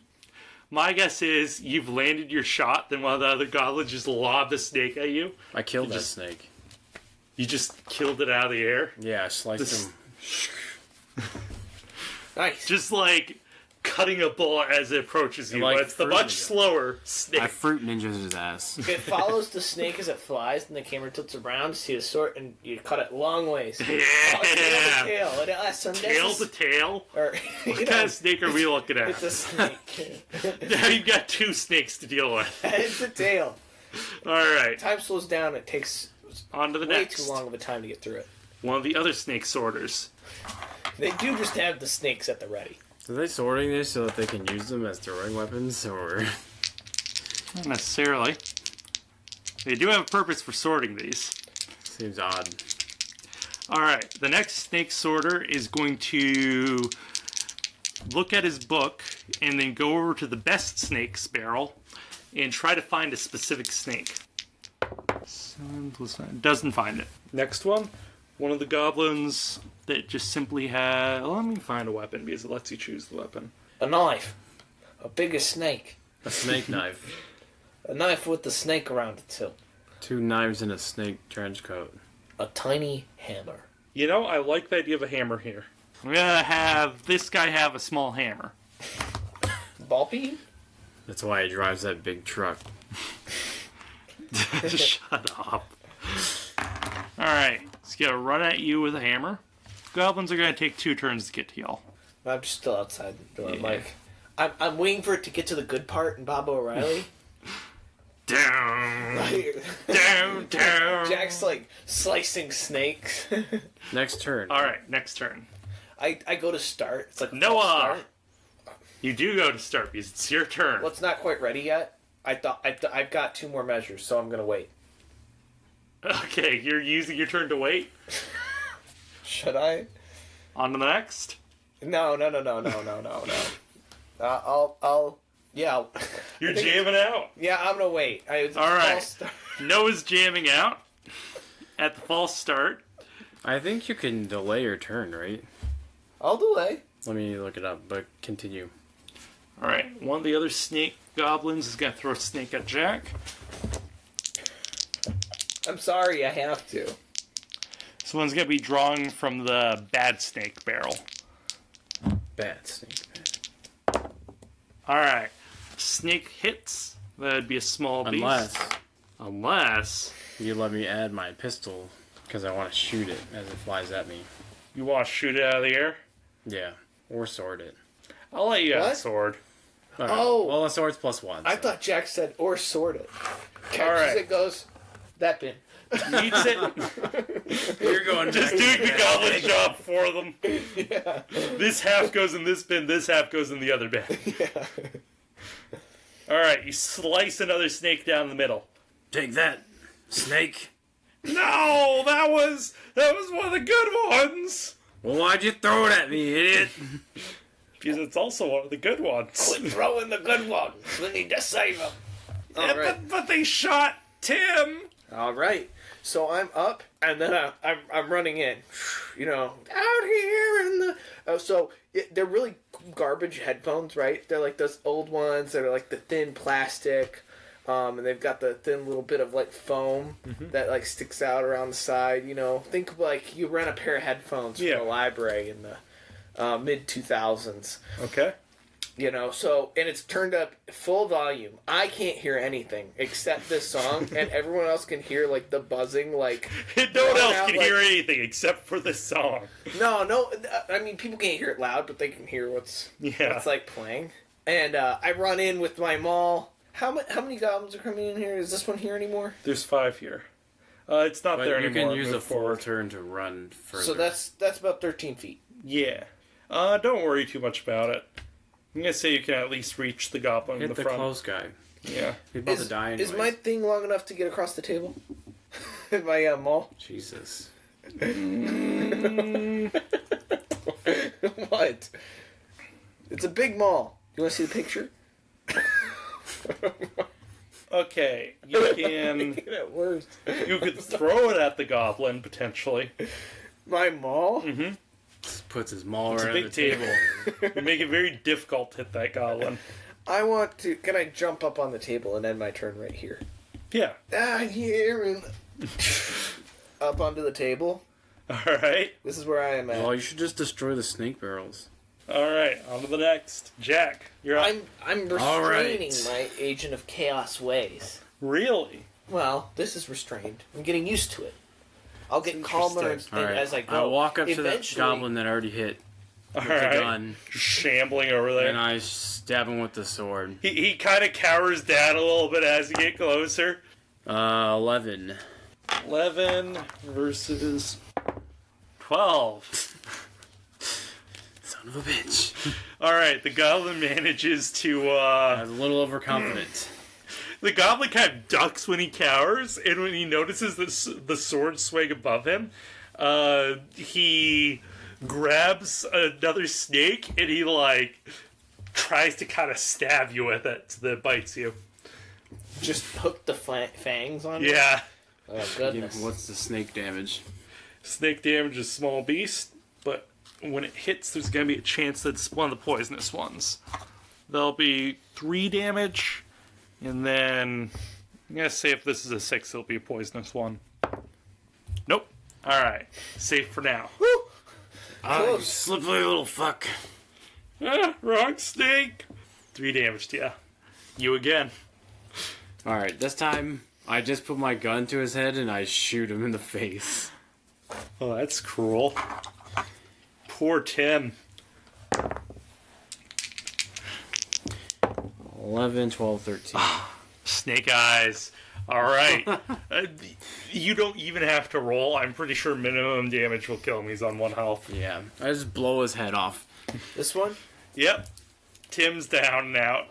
My guess is you've landed your shot, then one of the other goblins just lobbed the snake at you. I killed You that just- snake. You just killed it out of the air. Yeah, I sliced This- him. Nice. Just cutting a bullet as it approaches you. Like But it's the fruit much ninja. slower snake. I fruit ninjas his ass. It follows the snake as it flies, and the camera tilts around to see the sword, and you cut it long ways. Yeah. Tail to tail. It has some Tail to tail? Or, What kind of snake are we looking at? it's a snake. Now you've got 2 snakes to deal with. It's a tail. Alright, Time slows down. It takes on to the way next. too long of a time to get through it. One of the other snake sorters. They do just have the snakes at the ready. Are they sorting this so that they can use them as throwing weapons, or? Not necessarily. They do have a purpose for sorting these. Seems odd. Alright, the next snake sorter is going to look at his book and then go over to the best snakes barrel and try to find a specific snake. 7 plus 9. Doesn't find it. Next one of the goblins that just simply had. Let me find a weapon because it lets you choose the weapon. A knife. A bigger snake. A snake knife. A knife with the snake around its hilt. 2 knives in a snake trench coat. A tiny hammer. You know, I like the idea of a hammer here. I'm gonna have this guy have a small hammer. Ball bean? That's why he drives that big truck. Shut up. Alright, he's gonna run at you with a hammer. Goblins are gonna take 2 turns to get to y'all. I'm still outside the door, Yeah. Mike. I'm waiting for it to get to the good part in Bob O'Reilly. Down, down, down. Jack's like slicing snakes. Next turn. Alright, next turn. I go to start. It's like Noah! start. You do go to start because it's your turn. Well, it's not quite ready yet. I've got 2 more measures, so I'm gonna wait. Okay, you're using your turn to wait. Should I? On to the next. No. Yeah. You're jamming out. Yeah, I'm gonna wait. All right. false start. Noah's jamming out at the false start. I think you can delay your turn, right? I'll delay. Let me look it up, but continue. Alright, one of the other snake goblins is going to throw a snake at Jack. I'm sorry, I have to. This one's going to be drawing from the bad snake barrel. Bad snake. Alright, snake hits. That'd be a small beast. Unless You let me add my pistol, because I want to shoot it as it flies at me. you want to shoot it out of the air. Yeah. Or sword it. I'll let you have a What? sword. Okay. Oh. Well, a sword's +1. I so. thought Jack said or sort it. Catches right. it, goes that bin. Eats it. You're going Just doing the goblin job for them. Yeah. This half goes in this bin, this half goes in the other bin. Yeah. Alright, you slice another snake down the middle. Take that, snake. No, that was one of the good ones. Well, why'd you throw it at me, idiot? Because it's also one of the good ones. Quit throwing the good ones. We need to save them. Yeah, but they shot Tim. All right. So I'm up, and then I'm running in. You know, out here in the. They're really garbage headphones, right? They're like those old ones that are like the thin plastic, and they've got the thin little bit of like foam that like sticks out around the side. You know, think of like you rent a pair of headphones from a library in the mid 2000s. Okay. You know, and it's turned up full volume. I can't hear anything except this song, and everyone else can hear, like, the buzzing, like... No one else can like, hear anything except for this song. No, I mean, people can't hear it loud, but they can hear what's like, playing. And I run in with my maul. How many goblins are coming in here? Is this one here anymore? There's 5 here. It's not But there you anymore. can use Move a full forward. turn to run further. So that's about 13 feet. Yeah. Don't worry too much about it. I'm gonna say you can at least reach the goblin in Hit the the front. close guy. Yeah. He's about to die anyways. Is my thing long enough to get across the table? my maul? Jesus. What? It's a big maul. You want to see the picture? Okay, you can It worse. you could throw it at the goblin potentially. My maul? Mm-hmm. Just puts his maul It's a right big on the table. You make it very difficult to hit that goblin. I want to. Can I jump up on the table and end my turn right here? Yeah. Here and up onto the table. All right. This is where I am at. Well, you should just destroy the snake barrels. Alright, on to the next. Jack, you're up. I'm All restraining right. my Agent of Chaos ways. Really? Well, this is restrained. I'm getting used to it. I'll get calmer interesting. All right. as I go. I walk up to the Eventually- goblin that already hit with the Alright. gun, Shambling over there. and I stab him with the sword. He kind of cowers down a little bit as you get closer. 11. 11 versus 12. Son of a bitch. Alright, the goblin manages to, I was a little overconfident. The goblin kind of ducks when he cowers, and when he notices the sword swing above him, he grabs another snake, and he, tries to kind of stab you with it so that it bites you. Just hook the fangs on me? Yeah. Oh, goodness. What's the snake damage? Snake damage is small beast, but when it hits, there's going to be a chance that it's one of the poisonous ones. There'll be 3 damage, and then I'm going to say if this is a 6, it'll be a poisonous one. Nope. Alright. Safe for now. Woo! Ah, you Close. slippery little fuck. Wrong snake. 3 damage to you. You again. Alright, this time I just put my gun to his head and I shoot him in the face. Oh, that's cruel. Poor Tim. 11, 12, 13. Snake eyes. Alright. You don't even have to roll. I'm pretty sure minimum damage will kill him. He's on 1 health. Yeah, I just blow his head off. This one? Yep. Tim's down and out.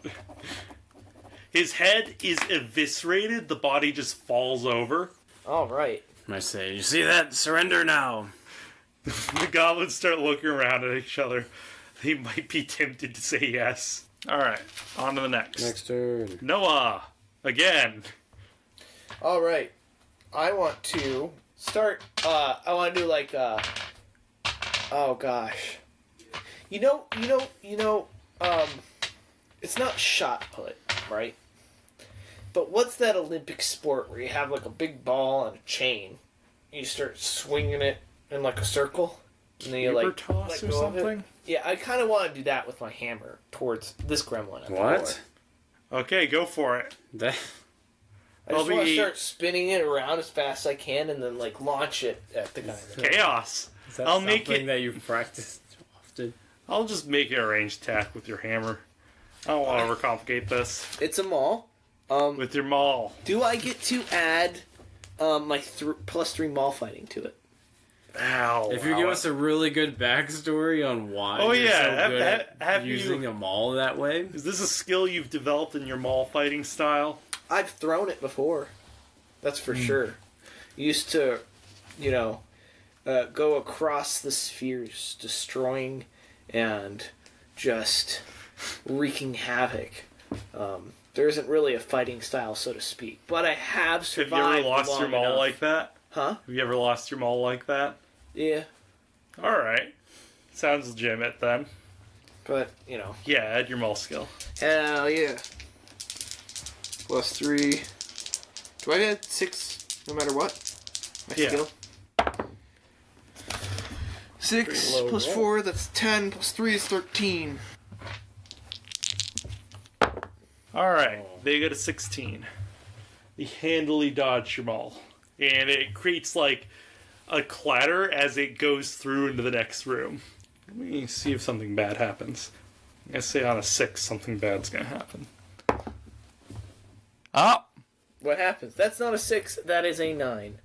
His head is eviscerated. The body just falls over. All right. I say, you see that? Surrender now. The goblins start looking around at each other. They might be tempted to say yes. Alright, on to the next. Next turn. Noah. Again. All right. I want to start. I want to do oh gosh. It's not shot put, right? But what's that Olympic sport where you have like a big ball and a chain? You start swinging it in like a circle, and then you Paper like toss let or go of it? something? Yeah, I kind of want to do that with my hammer towards this gremlin. At the What? door. Okay, go for it. That, I just I'll want to be- start spinning it around as fast as I can, and then like launch it at the guy. Chaos. is that I'll something make it. that you've practiced often? I'll just make it a ranged attack with your hammer. I don't want to overcomplicate this. It's a maul. With your maul. Do I get to add my +3 maul fighting to it? Ow. If you give us a really good backstory on why Oh, you're yeah, so have- good at have you- using a maul that way, Is this a skill you've developed in your maul fighting style? I've thrown it before. That's for sure. Used to, go across the spheres, destroying and just wreaking havoc. There isn't really a fighting style, so to speak, but I have Have survived. you ever lost your long maul enough. like that? Huh? Have you ever lost your maul like that? Yeah, Alright. Sounds legitimate then. but Yeah, add your maul skill. hell yeah. +3. Do I add 6 no matter what? My Yeah. skill. 6 Pretty low plus roll. 4, that's 10, plus 3 is 13. Alright, they get a 16. They handily dodge your maul. And it creates like a clatter as it goes through into the next room. Let me see if something bad happens. I say on a 6, something bad's gonna happen. Oh! What happens? That's not a 6, that is a 9.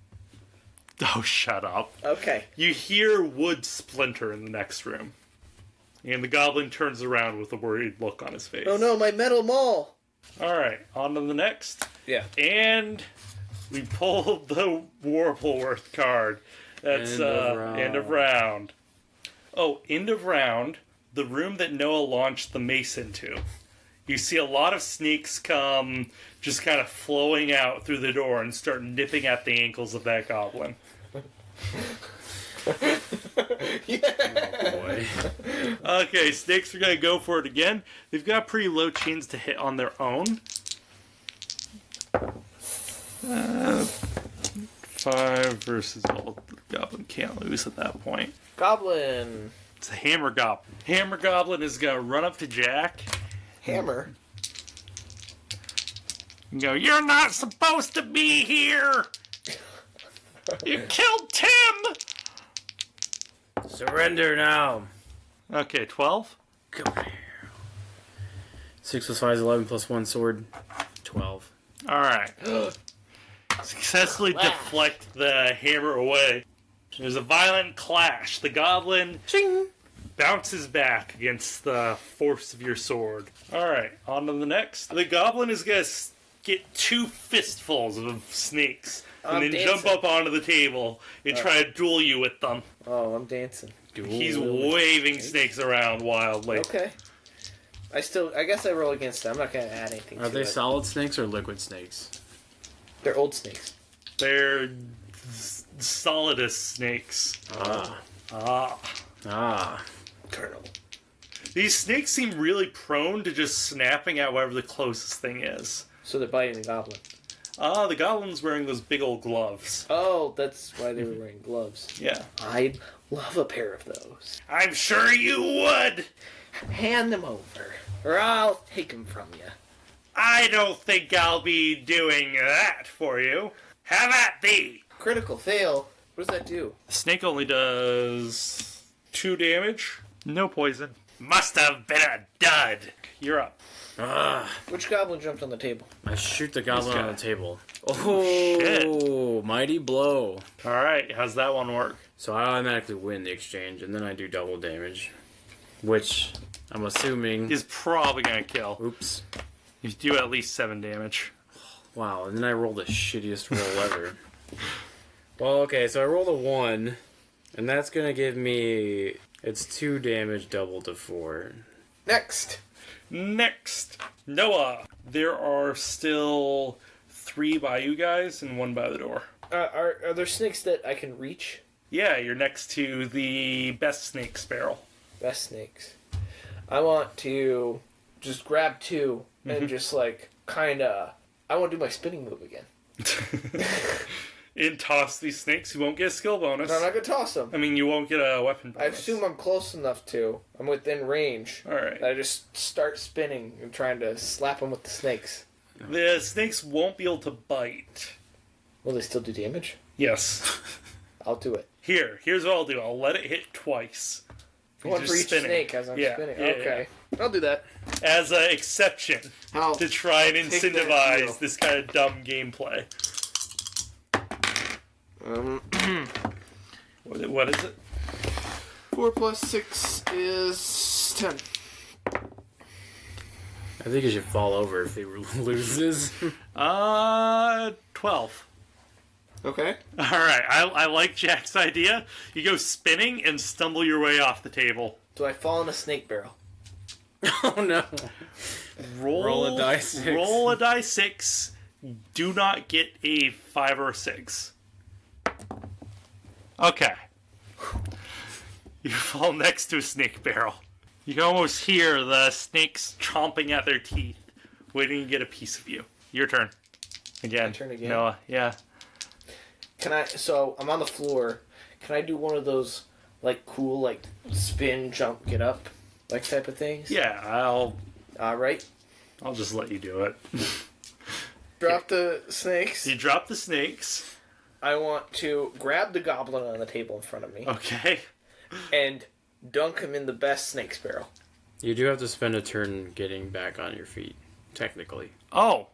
Oh, shut up. Okay. You hear wood splinter in the next room. And the goblin turns around with a worried look on his face. Oh no, my metal maul! Alright, on to the next. Yeah. And we pulled the Warbleworth card. That's End of round. end of round. Oh, end of round. The room that Noah launched the mace into. You see a lot of snakes come just kind of flowing out through the door and start nipping at the ankles of that goblin. boy. Okay, snakes are going to go for it again. They've got pretty low chance to hit on their own. 5 versus... Well, the goblin can't lose at that point. Goblin. It's a hammer goblin. Hammer goblin is gonna run up to Jack Hammer. and go, "You're not supposed to be here! You killed Tim!" Surrender now. Okay, 12. Come here. 6 plus 5 is 11 plus 1 sword. 12. Alright. Successfully deflect the hammer away. There's a violent clash. The goblin bounces back against the force of your sword. Alright, on to the next. The goblin is going to get 2 fistfuls of snakes and then jump up onto the table and try to duel you with them. Oh, I'm dancing. He's waving snakes around wildly. Okay. I guess I roll against them. I'm not going to add anything Are to they it. solid snakes or liquid snakes? They're old snakes. They're solidus snakes. Colonel. These snakes seem really prone to just snapping at whatever the closest thing is. So they're biting the goblin. The goblin's wearing those big old gloves. Oh, that's why they were wearing gloves. Yeah. I'd love a pair of those. I'm sure you would! Hand them over, or I'll take them from you. I don't think I'll be doing that for you. Have at thee! Critical fail. What does that do? The snake only does 2 damage. No poison. Must have been a dud. You're up. Which goblin jumped on the table? I shoot the goblin guy. on the table. shit. Mighty blow. Alright, how's that one work? So I automatically win the exchange, and then I do double damage. Which, I'm assuming... Is probably gonna kill. Oops. You do at least 7 damage. Wow, and then I rolled the shittiest roll ever. Well, okay, so I rolled a 1, and that's gonna give me... It's 2 damage doubled to 4. Next. Next, Noah. There are still 3 by you guys and 1 by the door. Are there snakes that I can reach? Yeah, you're next to the best snake barrel. Best snakes. I want to just grab 2 and just like kinda... I want to do my spinning move again. And toss these snakes. You won't get a skill bonus. No, I'm not gonna toss them. I mean, you won't get a weapon I bonus. assume I'm close enough to. I'm within range. Alright. I just start spinning and trying to slap them with the snakes. The snakes won't be able to bite. Will they still do damage? Yes. I'll do it. Here's what I'll do. I'll let it hit twice. One You're for each spinning. snake as I'm Yeah, spinning. yeah, Okay. I'll do that. As an exception I'll to try and take that deal. incentivize this kind of dumb gameplay. What is it? 4 plus 6 is 10. I think you should fall over if he loses. 12. Okay. Alright, I like Jack's idea. You go spinning and stumble your way off the table. Do I fall in a snake barrel? Oh no. Roll a die 6. Roll a die 6. Do not get a 5 or a 6. Okay. You fall next to a snake barrel. You can almost hear the snakes chomping at their teeth, waiting to get a piece of you. Your turn. Again. My turn again? Noah, yeah. Can I... So, I'm on the floor. Can I do one of those, like, cool, like, spin, jump, get up, like, type of things? Yeah, Alright. I'll just let you do it. Drop the snakes. You drop the snakes. I want to grab the goblin on the table in front of me Okay. and dunk him in the best snake's barrel. You do have to spend a turn getting back on your feet, technically. Oh.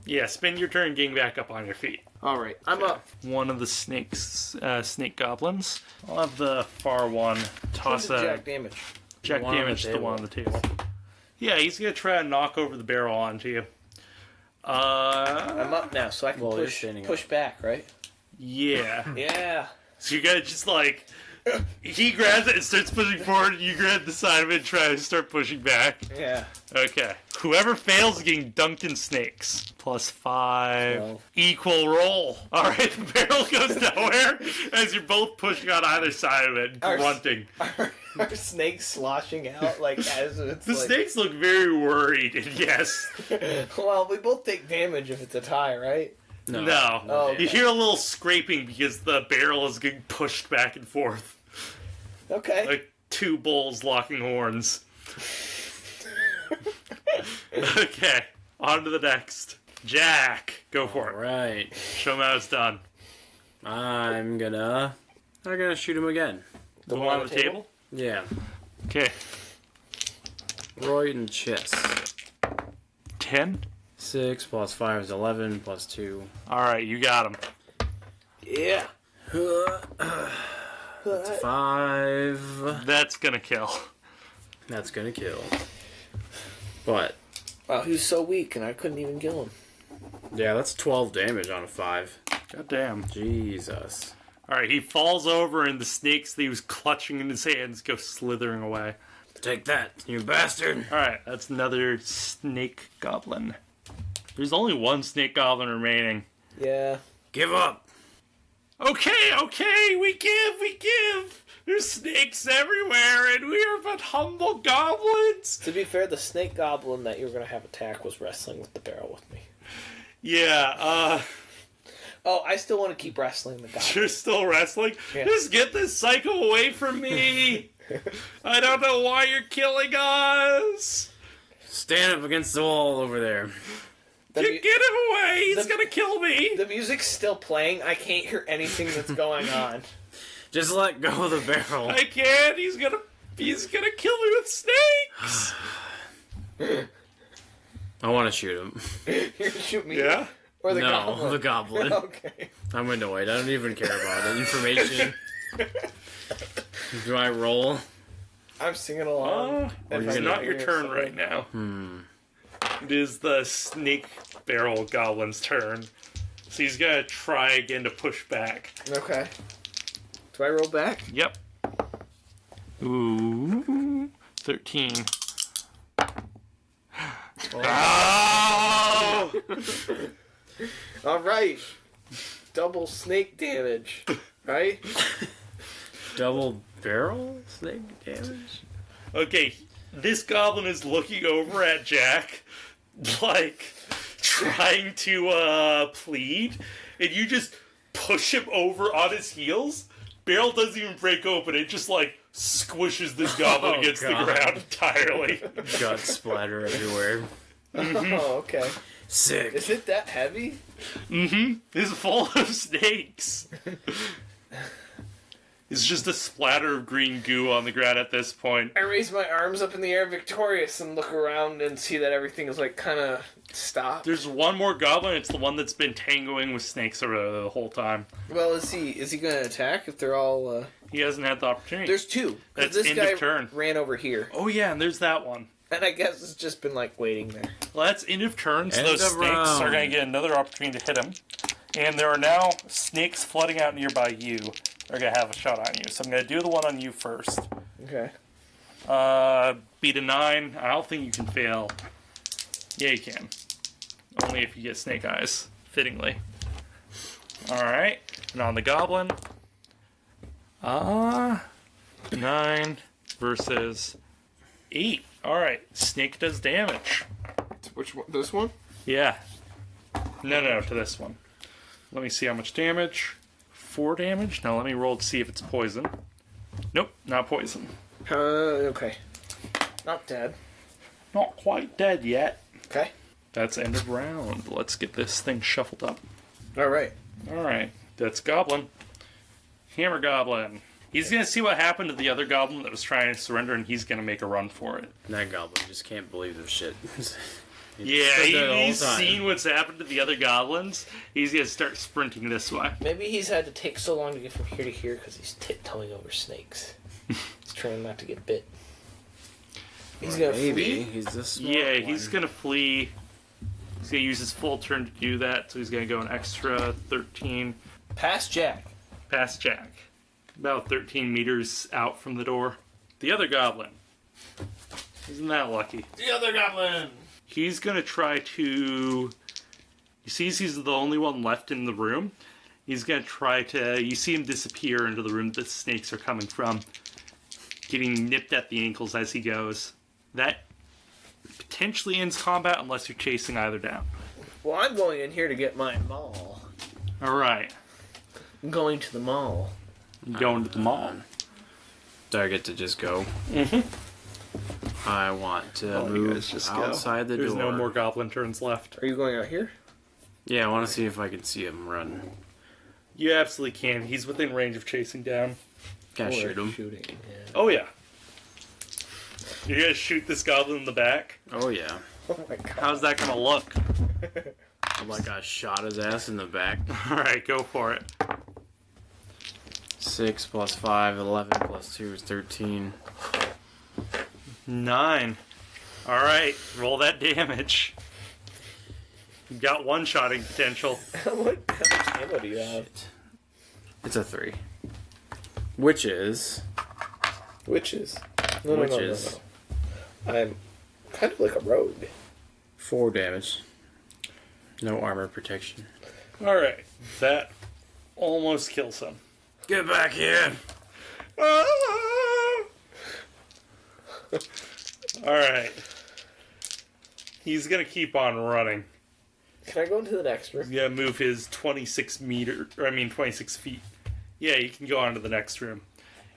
Yeah, spend your turn getting back up on your feet. Alright, I'm up. One of the snake goblins. I'll have the far one toss a Jack damage. jack One on the damage to the table. one on the table. Yeah, he's gonna try and knock over the barrel onto you. I'm up now, so I can Well, you're push standing up. push back, right? Yeah. Yeah. So you gotta just like, he grabs it and starts pushing forward, and you grab the side of it and try to start pushing back. Yeah. Okay. Whoever fails is getting dunked in snakes. Plus 5. 12. Equal roll. Alright, the barrel goes nowhere as you're both pushing on either side of it, Our- grunting. Are snakes sloshing out like as it's The like... snakes look very worried, and yes. Well, we both take damage if it's a tie, right? No. Oh, You hear a little scraping because the barrel is getting pushed back and forth. Okay. Like, two bulls locking horns. Okay, on to the next. Jack, go for it. Right. Show him how it's done. I'm gonna shoot him again. The one on the table? Yeah. Okay. Right in the chest. 10. 6 plus 5 is 11 plus 2. Alright, you got him. Yeah. That's 5. That's gonna kill. That's gonna kill. But Wow, he was so weak, and I couldn't even kill him. yeah, that's 12 damage on a 5. God damn. Jesus. Alright, he falls over and the snakes that he was clutching in his hands go slithering away. Take that, you bastard. Alright, that's another snake goblin. There's only one snake goblin remaining. Yeah. Give up. Okay, we give! There's snakes everywhere, and we are but humble goblins! To be fair, the snake goblin that you were going to have attack was wrestling with the barrel with me. Yeah, Oh, I still want to keep wrestling the goblin. you're still wrestling? Yeah. Just get this psycho away from me! I don't know why you're killing us! Stand up against the wall over there. The, Get him away! He's the- gonna kill me! the music's still playing. I can't hear anything that's going on. Just let go of the barrel. I can't! He's gonna kill me with snakes! I want to shoot him. You're going to shoot me? Yeah? Or the No, goblin? the goblin. Okay. I'm annoyed. I don't even care about it. Information. Do I roll? I'm singing along. If It's I'm not your hearing turn something. right now. It is the snake barrel goblin's turn. So he's gonna try again to push back. Okay. Do I roll back? Yep. Ooh. 13. Oh! All right. Double snake damage. Right? Double barrel snake damage? Okay, this goblin is looking over at Jack, like, trying to, plead, and you just push him over on his heels. Barrel doesn't even break open, it just, like, squishes this goblin Oh, against God. the ground entirely. Gut splatter everywhere. Oh, okay. Sick. Is it that heavy? It's full of snakes. It's just a splatter of green goo on the ground at this point. I raise my arms up in the air victorious and look around and see that everything is, like, kind of stopped. There's one more goblin, it's the one that's been tangoing with snakes over there the whole time. Well, is he going to attack if they're all... He hasn't had the opportunity. There's two. 'Cause That's this end guy of turn. ran over here. Oh yeah, and there's that one. And I guess it's just been, like, waiting there. Well, that's end of turn, so End those of snakes round. are going to get another opportunity to hit him. And there are now snakes flooding out nearby you. They're going to have a shot on you. So I'm going to do the one on you first. Okay. Beat a 9. I don't think you can fail. Yeah, you can. Only if you get snake eyes, fittingly. Alright. And on the goblin. 9 versus 8. Alright. Snake does damage. Which one? This one? Yeah. No, to this one. Let me see how much damage. 4 damage? Now let me roll to see if it's poison. Nope, not poison. Okay. Not dead. Not quite dead yet. Okay. That's end of round. Let's get this thing shuffled up. All right. Alright, that's Goblin. Hammer Goblin. He's gonna see what happened to the other goblin that was trying to surrender, and he's gonna make a run for it. That goblin just can't believe this shit. Yeah, said that all he's the time. seen what's happened to the other goblins. He's gonna start sprinting this way. Maybe he's had to take so long to get from here to here because he's tiptoeing over snakes. He's trying not to get bit. He's gonna Maybe. flee. He's this smart Yeah, one. he's gonna flee. He's gonna use his full turn to do that, so he's gonna go an extra 13 Past Jack. past Jack. About 13 meters out from the door. The other goblin. Isn't that lucky? The other goblin. He's gonna try to... He sees he's the only one left in the room. He's gonna try to... You see him disappear into the room that the snakes are coming from. Getting nipped at the ankles as he goes. That potentially ends combat unless you're chasing either down. Well, I'm going in here to get my mall. Alright. I'm going to the mall. Going to the mall. Do I get to just go? I want to Oh, you move guys just go. outside the There's door. no more goblin turns left. Are you going out here? Yeah, I want to see if I can see him run. You absolutely can. He's within range of chasing down. Can I shoot him? Shooting. Yeah. Oh, yeah. You're gonna shoot this goblin in the back? Oh, yeah. Oh my god. How's that gonna look? Like I shot his ass in the back. Alright, go for it. 6 plus 5, 11 plus 2 is 13. 9. Alright, roll that damage. You've got one-shotting potential. What ammo do you have? It's a 3. Witches. Witches. No. Witches. I'm kind of like a rogue. 4 damage. No armor protection. Alright, that almost kills him. Get back here! Alright. He's gonna keep on running. Can I go into the next room? He's gonna move his 26 feet. Yeah, you can go on to the next room.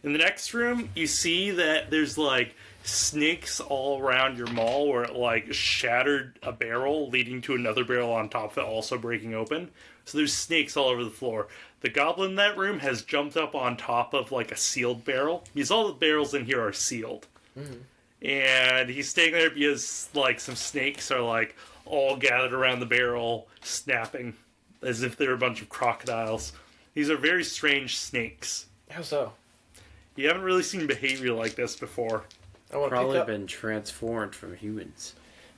In the next room, you see that there's like snakes all around your mall where it like shattered a barrel leading to another barrel on top of it also breaking open. So there's snakes all over the floor. The goblin in that room has jumped up on top of like a sealed barrel because all the barrels in here are sealed. And he's staying there because like some snakes are like all gathered around the barrel snapping as if they're a bunch of crocodiles. These are very strange snakes. How so? You haven't really seen behavior like this before. I want to Probably pick up. been transformed from humans.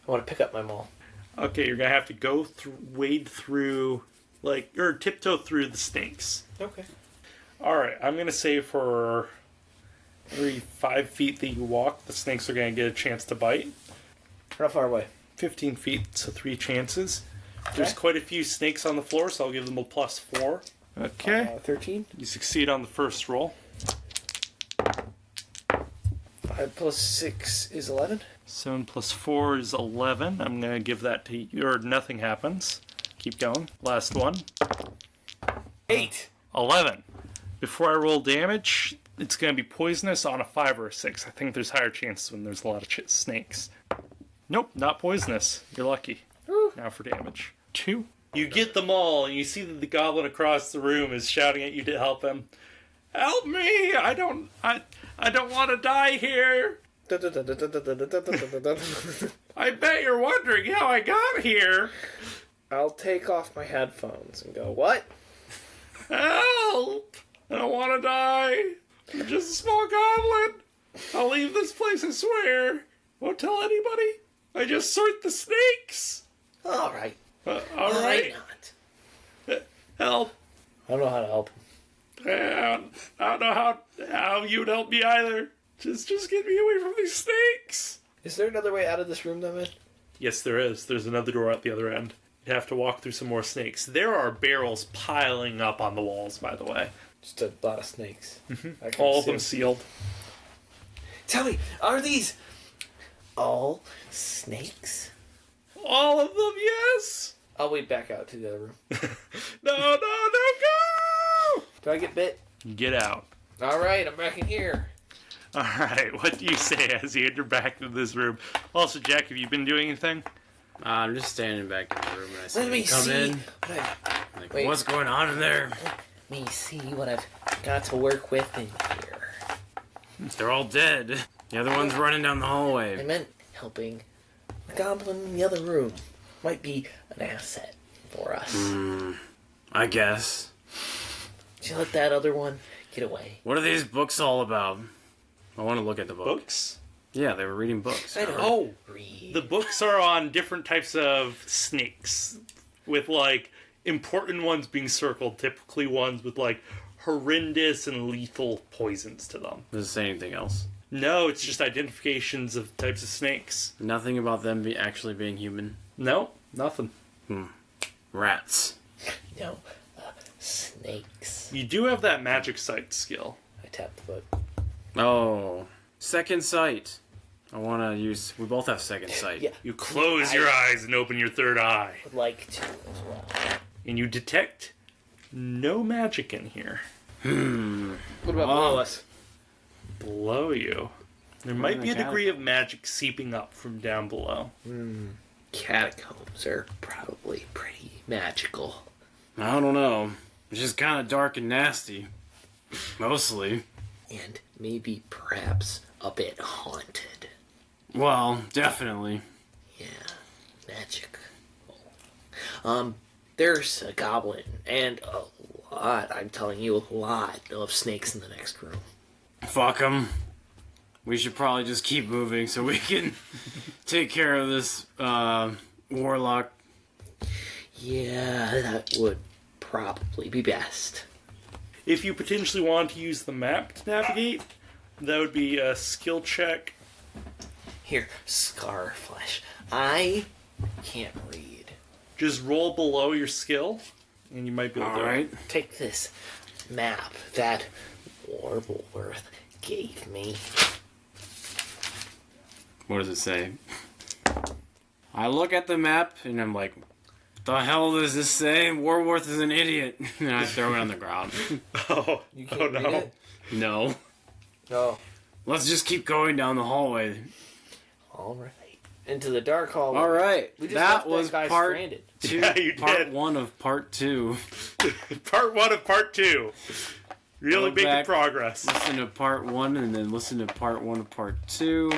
I want to pick up my maul. Okay, you're gonna have to go wade through, or tiptoe through the snakes. Okay. Alright, I'm gonna say for every 5 feet that you walk, the snakes are gonna get a chance to bite. How far away? 15 feet, so 3 chances. There's Okay. quite a few snakes on the floor, so I'll give them a +4. Okay. 13. You succeed on the first roll. 5 plus 6 is 11. 7 plus 4 is 11. I'm gonna give that to you, or nothing happens. Keep going. Last one. 8. 11. Before I roll damage, it's going to be poisonous on a 5 or a 6. I think there's higher chances when there's a lot of snakes. Nope, not poisonous. You're lucky. Woo. Now for damage. 2. You get them all, and you see that the goblin across the room is shouting at you to help him. Help me! I don't want to die here! I bet you're wondering how I got here! I'll take off my headphones and go, what? Help! I don't want to die. I'm just a small goblin. I'll leave this place, I swear. Won't tell anybody. I just sort the snakes. All right. All right. Not. Help. I don't know how to help him. I don't know how you'd help me either. Just get me away from these snakes. Is there another way out of this room, though, man? Yes, there is. There's another door at the other end. You have to walk through some more snakes. There are barrels piling up on the walls, by the way. Just a lot of snakes. All of them sealed. Tell me, are these all snakes? All of them, yes. I'll wait back out to the other room. No, go! Do I get bit? Get out. All right, I'm back in here. All right, what do you say as you enter back into this room? Also, Jack, have you been doing anything? I'm just standing back in the room and I see Let me him come see. in. Like, Wait. what's going on in there? Let me see what I've got to work with in here. They're all dead. The other one's running down the I hallway. meant helping the goblin in the other room. Might be an asset for us. I guess. Did you let that other one get away? What are these books all about? I want to look at the book. Books? Yeah, they were reading books. I don't Oh, read. the books are on different types of snakes, with like important ones being circled, typically ones with like horrendous and lethal poisons to them. Does it say anything else? No, it's just identifications of types of snakes. Nothing about them actually being human. No, nothing. Rats. No, snakes. You do have that magic sight skill. I tapped the book. Oh, second sight. I want to use. We both have second sight. Yeah, You close your eyes and open your third eye, would like to as well. and you detect no magic in here. What about below us? below you. There might be a degree of magic seeping up from down below. Catacombs are probably pretty magical. I don't know. It's just kind of dark and nasty. Mostly. And maybe perhaps a bit haunted. Well, definitely. Yeah, magic. There's a goblin and a lot, I'm telling you, a lot of snakes in the next room. Fuck them. We should probably just keep moving so we can take care of this warlock. Yeah, that would probably be best. If you potentially want to use the map to navigate, that would be a skill check. Here, Scarflesh. I can't read. Just roll below your skill, and you might be able to. Alright. Take this map that Warbleworth gave me. What does it say? I look at the map and I'm like, the hell does this say? Warworth is an idiot. And I throw it on the ground. Oh, You can't oh read no. it? No. No. Let's just keep going down the hallway. All right. Into the dark hallway. All right. We just That left was that guy part stranded. 2. Yeah, you part did. 1 of part 2. Part 1 of part 2. Really Go making back. progress. Listen to part 1 and then listen to part 1 of part 2.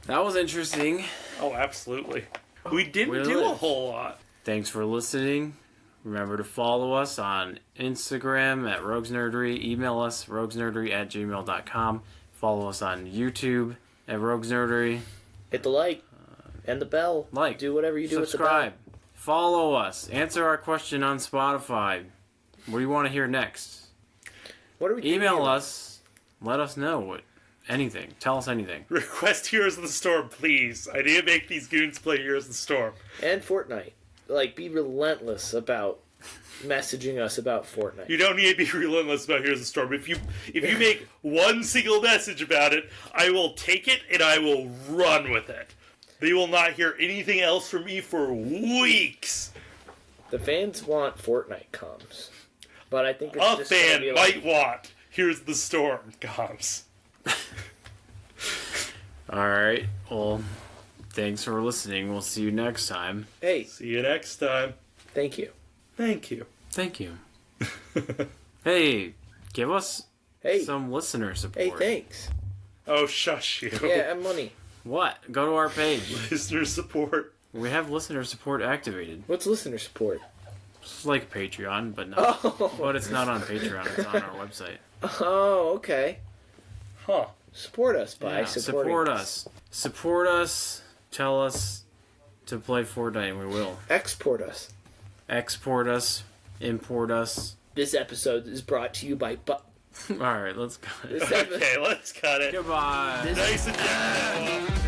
That was interesting. Oh, absolutely. We didn't We do a lived. whole lot. Thanks for listening. Remember to follow us on Instagram at Rogues Nerdery. Email us, roguesnerdery@gmail.com. Follow us on YouTube at Rogues Nerdery. Hit the like and the bell. Like. Do whatever you do Subscribe. with the bell. Follow us. Answer our question on Spotify. What do you want to hear next? What are we doing Email here? us. Let us know. Anything. Tell us anything. Request Heroes of the Storm, please. I need to make these goons play Heroes of the Storm. And Fortnite. Like, be relentless about messaging us about Fortnite. You don't need to be relentless about Heroes of the Storm. If you make one single message about it, I will take it and I will run with it. They will not hear anything else from me for weeks. The fans want Fortnite comms. But I think it's A just gonna fan be like, might want Here's the Storm comms. Alright. Well, thanks for listening. We'll see you next time. hey, See you next time. thank you. Thank you. Thank you. Hey, give us Hey, some listener support. hey, thanks. Oh, shush you. Yeah, and money. What? Go to our page. Listener support. We have listener support activated. What's listener support? It's like Patreon, but not. Oh, But it's not on Patreon. It's on our website. oh, okay. Huh. Support us by Yeah, supporting support us. Support us. Tell us to play Fortnite, and we will. Export us. Export us. Import us. This episode is brought to you by Alright, let's go. This episode- Okay, let's cut it. Goodbye. This- Nice and gentle.